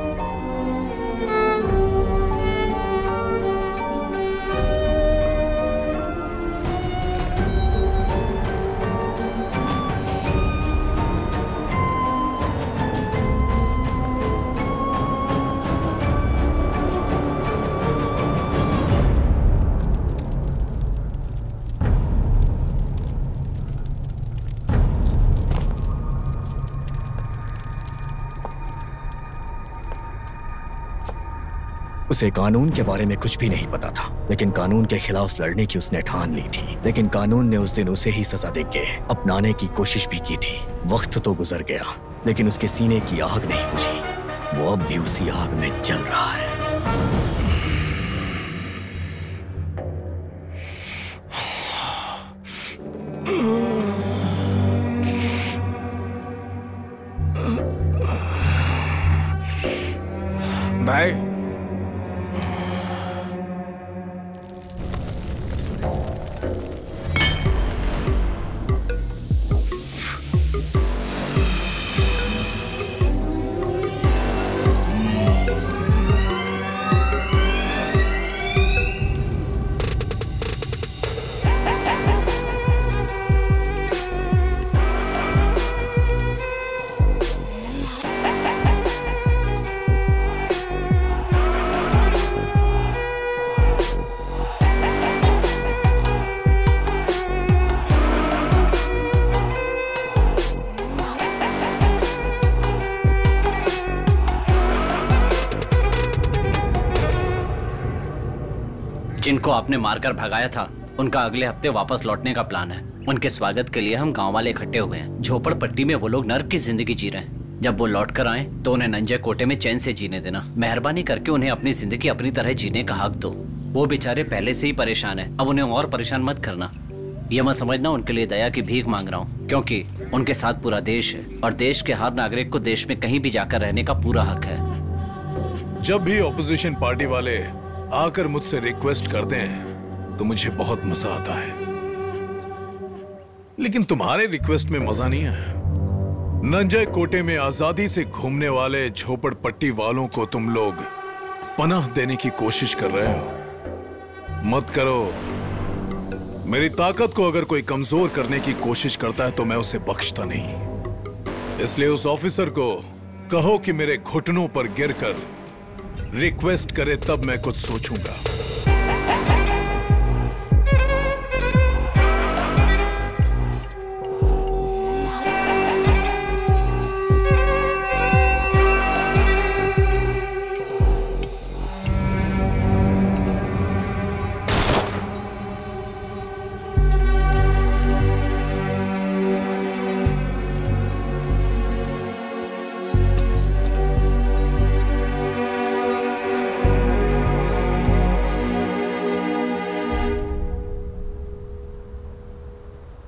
उसे कानून के बारे में कुछ भी नहीं पता था, लेकिन कानून के खिलाफ लड़ने की उसने ठान ली थी। लेकिन कानून ने उस दिन उसे ही सजा देके अपनाने की कोशिश भी की थी। वक्त तो गुजर गया, लेकिन उसके सीने की आग नहीं बुझी। वो अब भी उसी आग में जल रहा है। भाई, जिनको आपने मारकर भगाया था उनका अगले हफ्ते वापस लौटने का प्लान है। उनके स्वागत के लिए हम गांव वाले इकट्ठे हुए हैं। झोपड़पट्टी में वो लोग नर्क की जिंदगी जी रहे हैं। जब वो लौट कर आए तो उन्हें नंजे कोटे में चैन से जीने देना। मेहरबानी करके उन्हें अपनी जिंदगी अपनी तरह जीने का हक दो। वो बेचारे पहले से ही परेशान है, अब उन्हें और परेशान मत करना। ये मत समझना उनके लिए दया की भीख मांग रहा हूँ, क्योंकि उनके साथ पूरा देश है और देश के हर नागरिक को देश में कहीं भी जाकर रहने का पूरा हक है। जब भी ऑपोजिशन पार्टी वाले आकर मुझसे रिक्वेस्ट करते हैं तो मुझे बहुत मजा आता है, लेकिन तुम्हारे रिक्वेस्ट में मजा नहीं है। नंजय कोटे में आजादी से घूमने वाले झोपड़पट्टी वालों को तुम लोग पनाह देने की कोशिश कर रहे हो। मत करो। मेरी ताकत को अगर कोई कमजोर करने की कोशिश करता है तो मैं उसे बख्शता नहीं। इसलिए उस ऑफिसर को कहो कि मेरे घुटनों पर गिरकर रिक्वेस्ट करे, तब मैं कुछ सोचूंगा।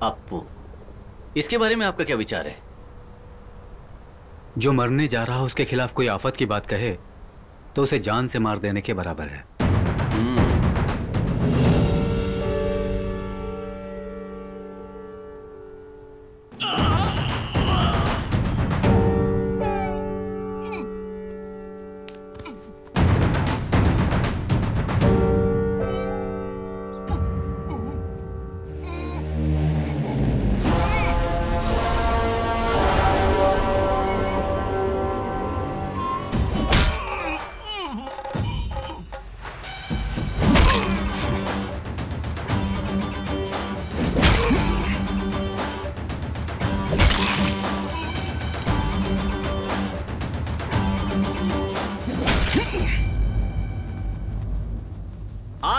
अप्पू, इसके बारे में आपका क्या विचार है? जो मरने जा रहा है उसके खिलाफ कोई आफत की बात कहे तो उसे जान से मार देने के बराबर है।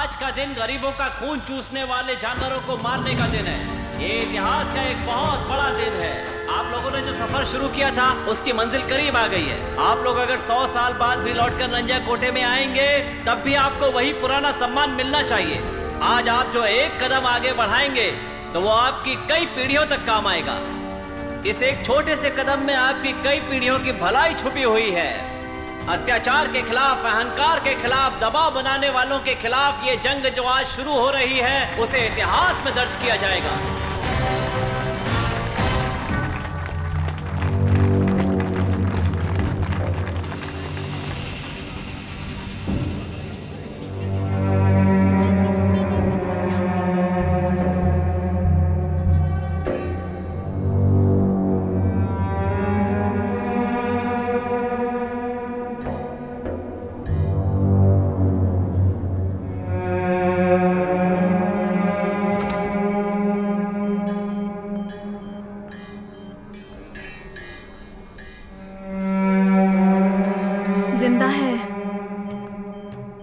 आज का दिन गरीबों का खून चूसने वाले जानवरों को मारने का दिन है। ये इतिहास का एक बहुत बड़ा दिन है। आप लोगों ने जो सफर शुरू किया था उसकी मंजिल करीब आ गई है। आप लोग अगर 100 साल बाद भी लौटकर नंजा कोटे में आएंगे तब भी आपको वही पुराना सम्मान मिलना चाहिए। आज आप जो एक कदम आगे बढ़ाएंगे तो वो आपकी कई पीढ़ियों तक काम आएगा। इस एक छोटे से कदम में आपकी कई पीढ़ियों की भलाई छुपी हुई है। अत्याचार के खिलाफ, अहंकार के खिलाफ, दबाव बनाने वालों के खिलाफ ये जंग जो आज शुरू हो रही है उसे इतिहास में दर्ज किया जाएगा।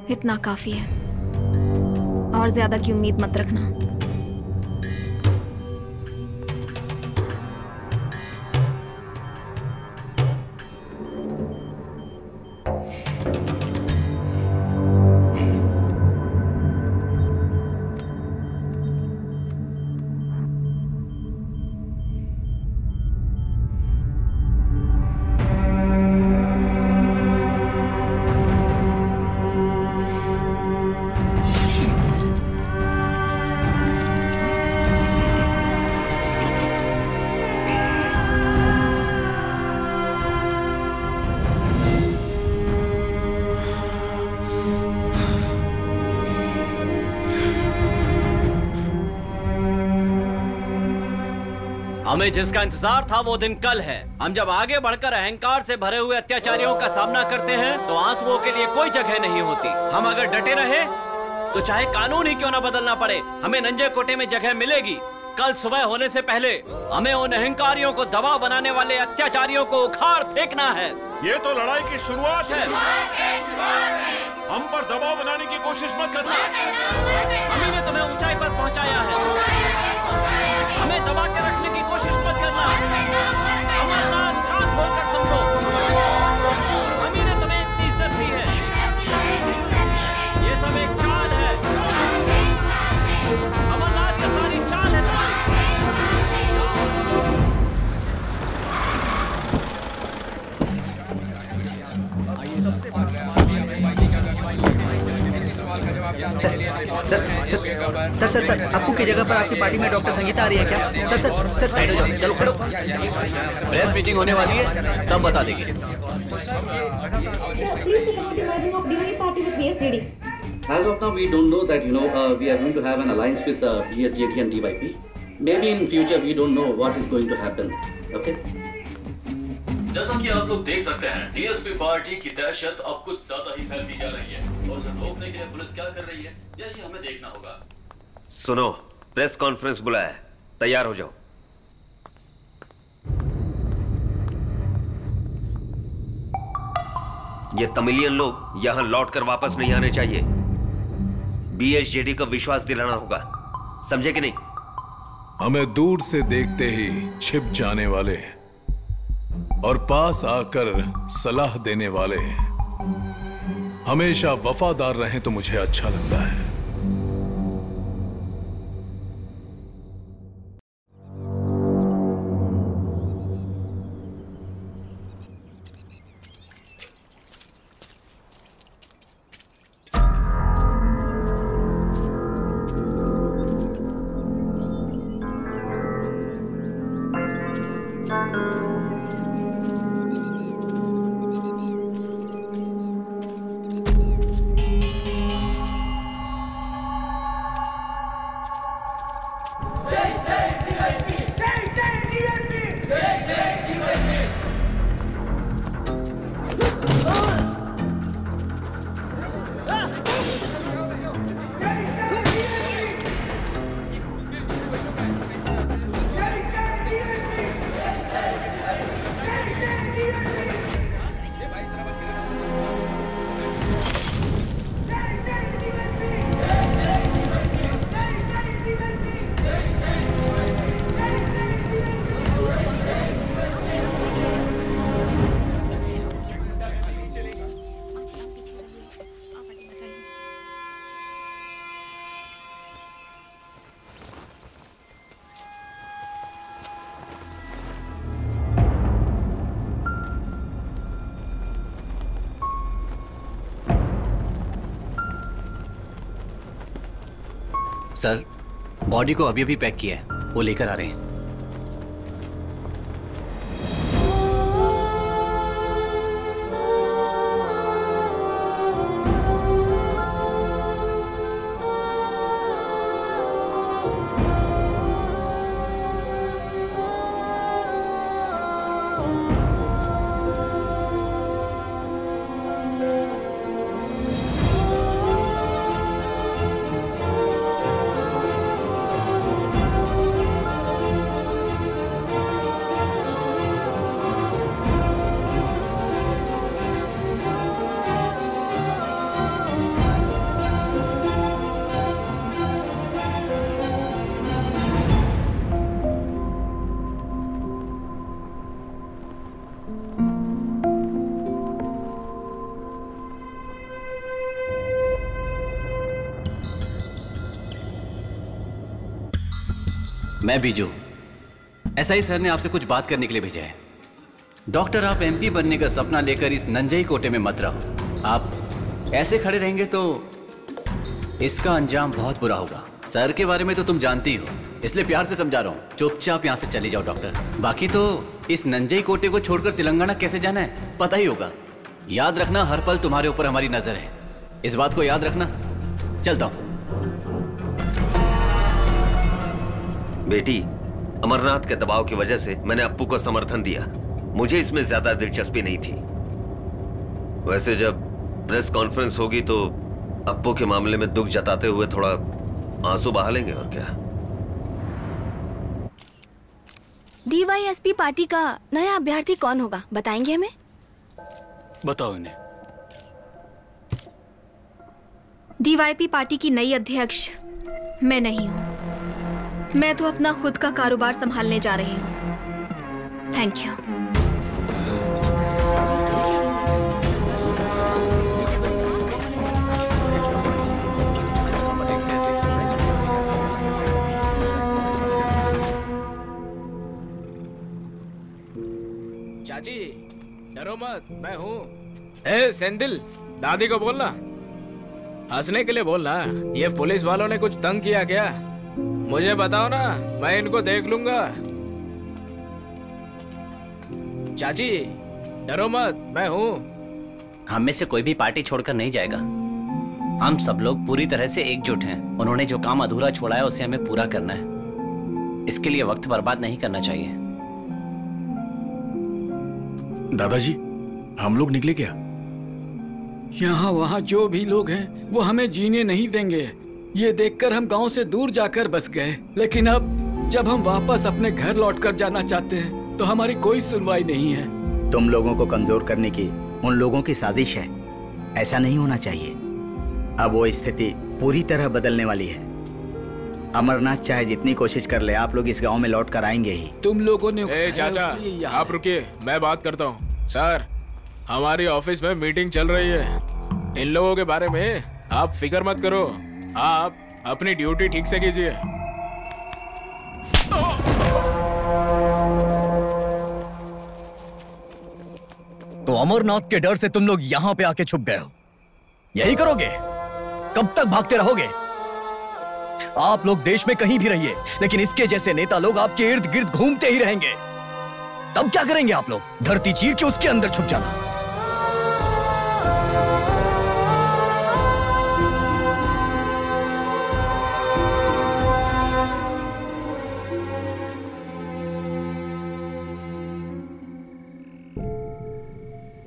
इतना काफी है, और ज्यादा की उम्मीद मत रखना। हमें जिसका इंतजार था वो दिन कल है। हम जब आगे बढ़कर अहंकार से भरे हुए अत्याचारियों का सामना करते हैं तो आंसुओं के लिए कोई जगह नहीं होती। हम अगर डटे रहे तो चाहे कानून ही क्यों ना बदलना पड़े, हमें नंजे कोटे में जगह मिलेगी। कल सुबह होने से पहले हमें उन अहंकारियों को दबाव बनाने वाले अत्याचारियों को उखाड़ फेंकना है। ये तो लड़ाई की शुरुआत है। हम पर दबाव बनाने की कोशिश मत करना। हम ही ने तुम्हें ऊंचाई पर पहुंचाया है। हमें दबा के रखने की कोशिश मत करना। अमरनाथ कान खोलकर सुन लो। हम ही ने तुम्हें इतनी इज्जत दी है। ये सब एक चाल है। अमरनाथ की सारी चाल है सर, अप्पू की जगह पर आपकी पार्टी में डॉक्टर संगीता आ रही है क्या? सर साइड हो जाओ, चलो खड़ो। प्रेस मीटिंग होने वाली है, तब बता देंगे। As of now, we don't know that we are going to have an alliance with BSJD and DYP. Maybe in future we don't know what is going to happen. Okay? जैसा कि आप लोग देख सकते हैं, डीएसपी पार्टी की दहशत अब कुछ ज्यादा ही फैलती जा रही है और उसे रोकने के लिए पुलिस क्या कर रही है यही हमें देखना होगा। सुनो, प्रेस कॉन्फ्रेंस बुलाया है, तैयार हो जाओ। ये तमिलियन लोग यहां लौटकर वापस नहीं आने चाहिए। बीएसजेडी को विश्वास दिलाना होगा, समझे कि नहीं? हमें दूर से देखते ही छिप जाने वाले और पास आकर सलाह देने वाले हमेशा वफादार रहें तो मुझे अच्छा लगता है। सर, बॉडी को अभी अभी पैक किया है, वो लेकर आ रहे हैं। मैं बीजू, एसआई सर ने आपसे कुछ बात करने के लिए भेजा है। डॉक्टर, आप एमपी बनने का सपना लेकर इस नंजई कोटे में मत रहो। आप ऐसे खड़े रहेंगे तो इसका अंजाम बहुत बुरा होगा। सर के बारे में तो तुम जानती हो, इसलिए प्यार से समझा रहा हूँ, चुपचाप यहाँ से चले जाओ डॉक्टर। बाकी तो इस नंजई कोटे को छोड़कर तेलंगाना कैसे जाना है पता ही होगा। याद रखना, हर पल तुम्हारे ऊपर हमारी नजर है, इस बात को याद रखना। चलता हूँ। बेटी, अमरनाथ के दबाव की वजह से मैंने अप्पू को समर्थन दिया। मुझे इसमें ज्यादा दिलचस्पी नहीं थी। वैसे जब प्रेस कॉन्फ्रेंस होगी तो अप्पू के मामले में दुख जताते हुए थोड़ा आंसू बहा लेंगे, और क्या। डीवाईएसपी पार्टी का नया अभ्यर्थी कौन होगा, बताएंगे हमें? बताओ इन्हें। डीवाईपी पार्टी की नई अध्यक्ष मैं नहीं हूँ। मैं तो अपना खुद का कारोबार संभालने जा रही हूँ। Thank you. चाची डरो मत, मैं हूँ। ए सेंदिल, दादी को बोलना, हंसने के लिए बोलना। ये पुलिस वालों ने कुछ तंग किया क्या? मुझे बताओ ना, मैं इनको देख लूंगा। चाची डरो मत, मैं हूँ। हम में से कोई भी पार्टी छोड़कर नहीं जाएगा। हम सब लोग पूरी तरह से एकजुट हैं। उन्होंने जो काम अधूरा छोड़ा है उसे हमें पूरा करना है। इसके लिए वक्त बर्बाद नहीं करना चाहिए। दादाजी, हम लोग निकले क्या? यहाँ वहाँ जो भी लोग हैं वो हमें जीने नहीं देंगे। ये देखकर हम गांव से दूर जाकर बस गए, लेकिन अब जब हम वापस अपने घर लौटकर जाना चाहते हैं तो हमारी कोई सुनवाई नहीं है। तुम लोगों को कमजोर करने की उन लोगों की साजिश है। ऐसा नहीं होना चाहिए। अब वो स्थिति पूरी तरह बदलने वाली है। अमरनाथ चाहे जितनी कोशिश कर ले, आप लोग इस गांव में लौट कर आएंगे ही। तुम लोगों ने चाचा, आप रुकिए, मैं बात करता हूँ। सर, हमारी ऑफिस में मीटिंग चल रही है। इन लोगों के बारे में आप फिक्र मत करो। आप अपनी ड्यूटी ठीक से कीजिए। तो अमरनाथ के डर से तुम लोग यहाँ पे आके छुप गए हो? यही करोगे? कब तक भागते रहोगे? आप लोग देश में कहीं भी रहिए, लेकिन इसके जैसे नेता लोग आपके इर्द गिर्द घूमते ही रहेंगे। तब क्या करेंगे आप लोग? धरती चीर के उसके अंदर छुप जाना।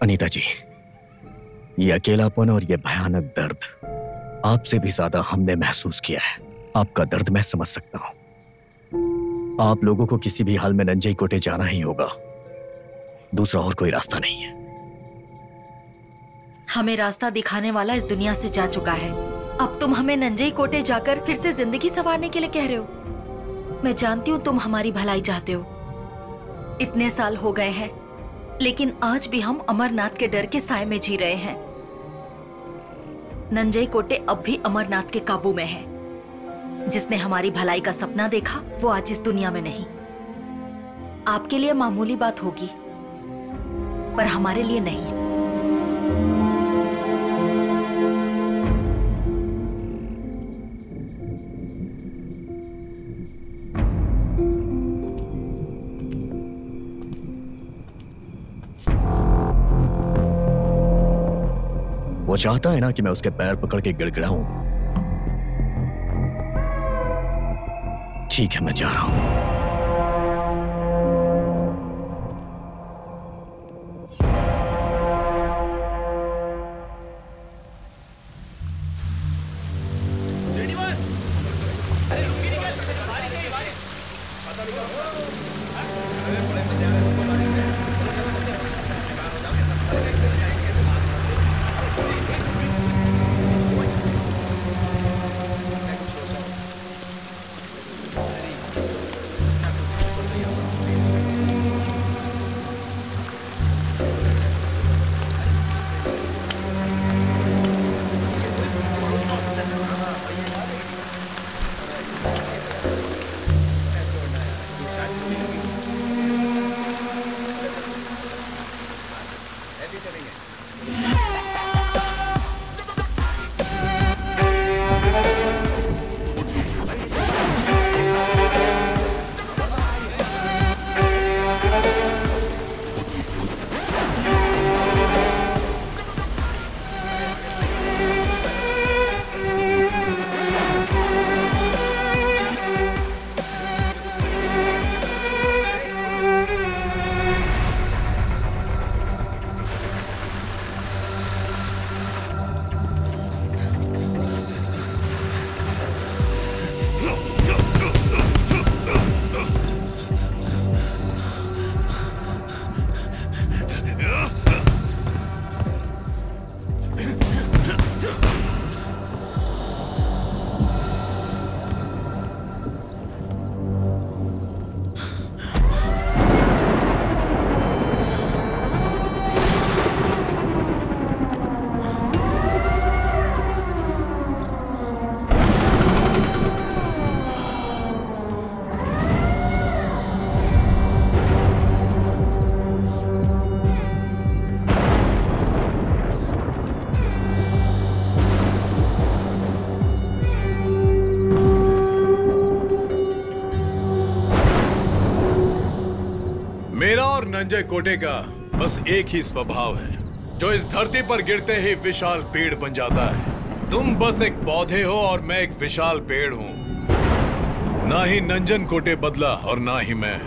अनीता जी, ये अकेलापन और ये भयानक दर्द आपसे भी ज्यादा हमने महसूस किया है। आपका दर्द मैं समझ सकता हूं। आप लोगों को किसी भी हाल में नंजई कोटे जाना ही होगा। दूसरा और कोई रास्ता नहीं है। हमें रास्ता दिखाने वाला इस दुनिया से जा चुका है। अब तुम हमें नंजई कोटे जाकर फिर से जिंदगी संवारने के लिए कह रहे हो। मैं जानती हूँ तुम हमारी भलाई चाहते हो। इतने साल हो गए हैं, लेकिन आज भी हम अमरनाथ के डर के साए में जी रहे हैं। नंजई कोटे अब भी अमरनाथ के काबू में है। जिसने हमारी भलाई का सपना देखा वो आज इस दुनिया में नहीं। आपके लिए मामूली बात होगी, पर हमारे लिए नहीं। वो चाहता है ना कि मैं उसके पैर पकड़ के गिड़गिड़ाऊं। ठीक है, मैं जा रहा हूं। नंजय कोटे का बस एक ही स्वभाव है, जो इस धरती पर गिरते ही विशाल पेड़ बन जाता है। तुम बस एक पौधे हो और मैं एक विशाल पेड़ हूं। ना ही नंजन कोटे बदला और ना ही मैं।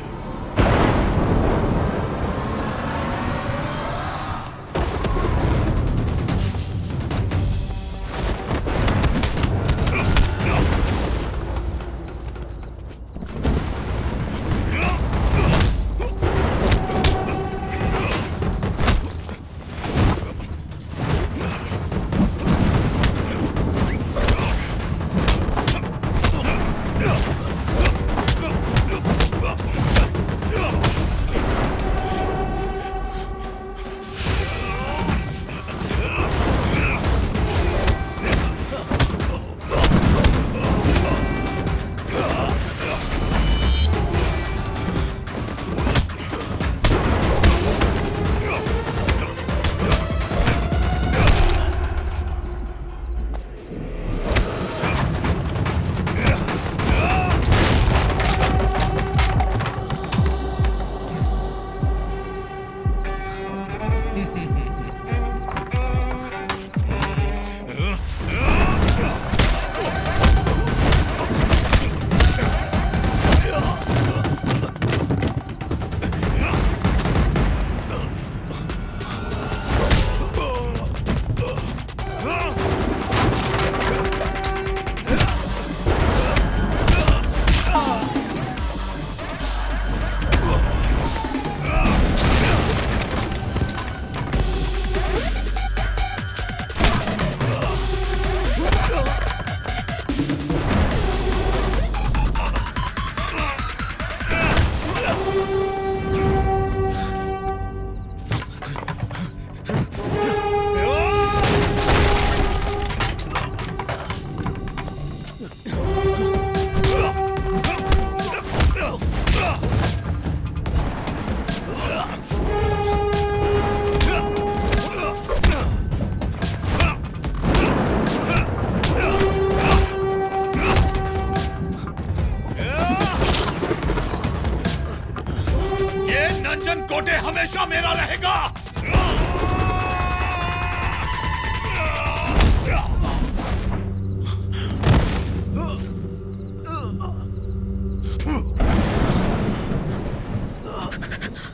कोटे हमेशा मेरा रहेगा।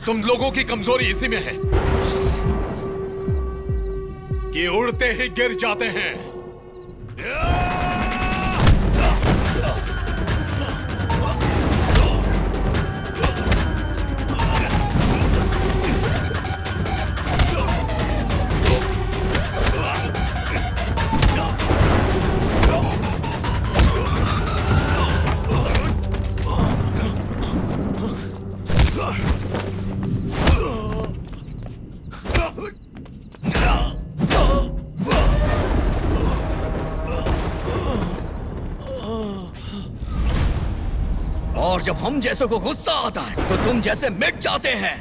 तुम लोगों की कमजोरी इसी में है कि उड़ते ही गिर जाते हैं। और जब हम जैसों को गुस्सा आता है तो तुम जैसे मिट जाते हैं।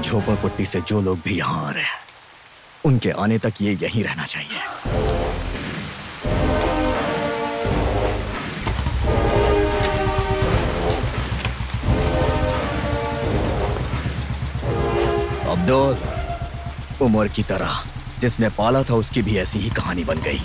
झोपड़पट्टी से जो लोग भी यहां आ रहे हैं उनके आने तक ये यहीं रहना चाहिए। अब्दुल, उमर की तरह जिसने पाला था उसकी भी ऐसी ही कहानी बन गई।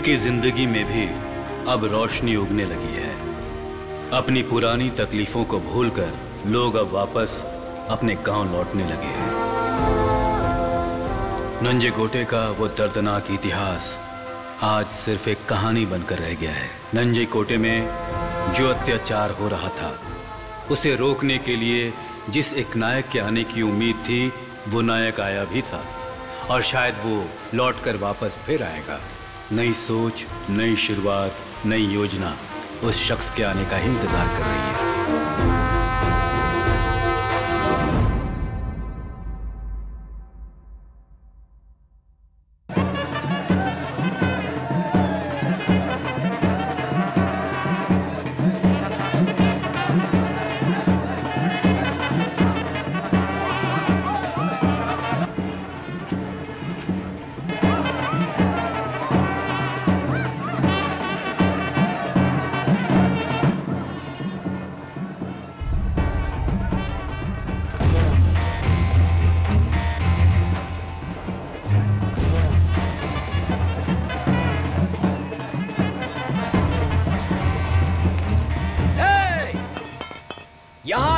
उनकी जिंदगी में भी अब रोशनी उगने लगी है। अपनी पुरानी तकलीफों को भूलकर लोग अब वापस अपने गांव लौटने लगे हैं। नंजे गोटे का वो दर्दनाक इतिहास आज सिर्फ एक कहानी बनकर रह गया है। नंजे कोटे में जो अत्याचार हो रहा था, उसे रोकने के लिए जिस एक नायक के आने की उम्मीद थी, वो नायक आया भी था और शायद वो लौटकर वापस फिर आएगा। नई सोच, नई शुरुआत, नई योजना उस शख्स के आने का इंतजार कर रही है।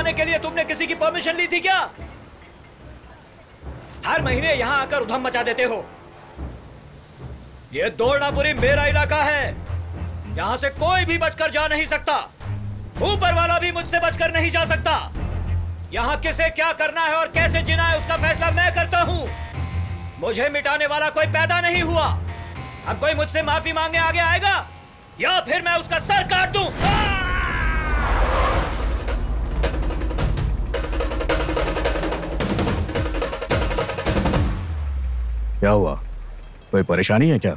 के लिए तुमने किसी की परमिशन ली थी क्या? हर महीने यहां आकर उधम मचा देते हो। यह दौड़नापुरी मेरा इलाका है, यहां से कोई भी बचकर जा नहीं सकता। ऊपर वाला भी मुझसे बचकर नहीं जा सकता। यहां किसे क्या करना है और कैसे जीना है उसका फैसला मैं करता हूं। मुझे मिटाने वाला कोई पैदा नहीं हुआ। अब कोई मुझसे माफी मांगने आगे आएगा या फिर मैं उसका सर काट दूं। क्या हुआ? कोई परेशानी है क्या?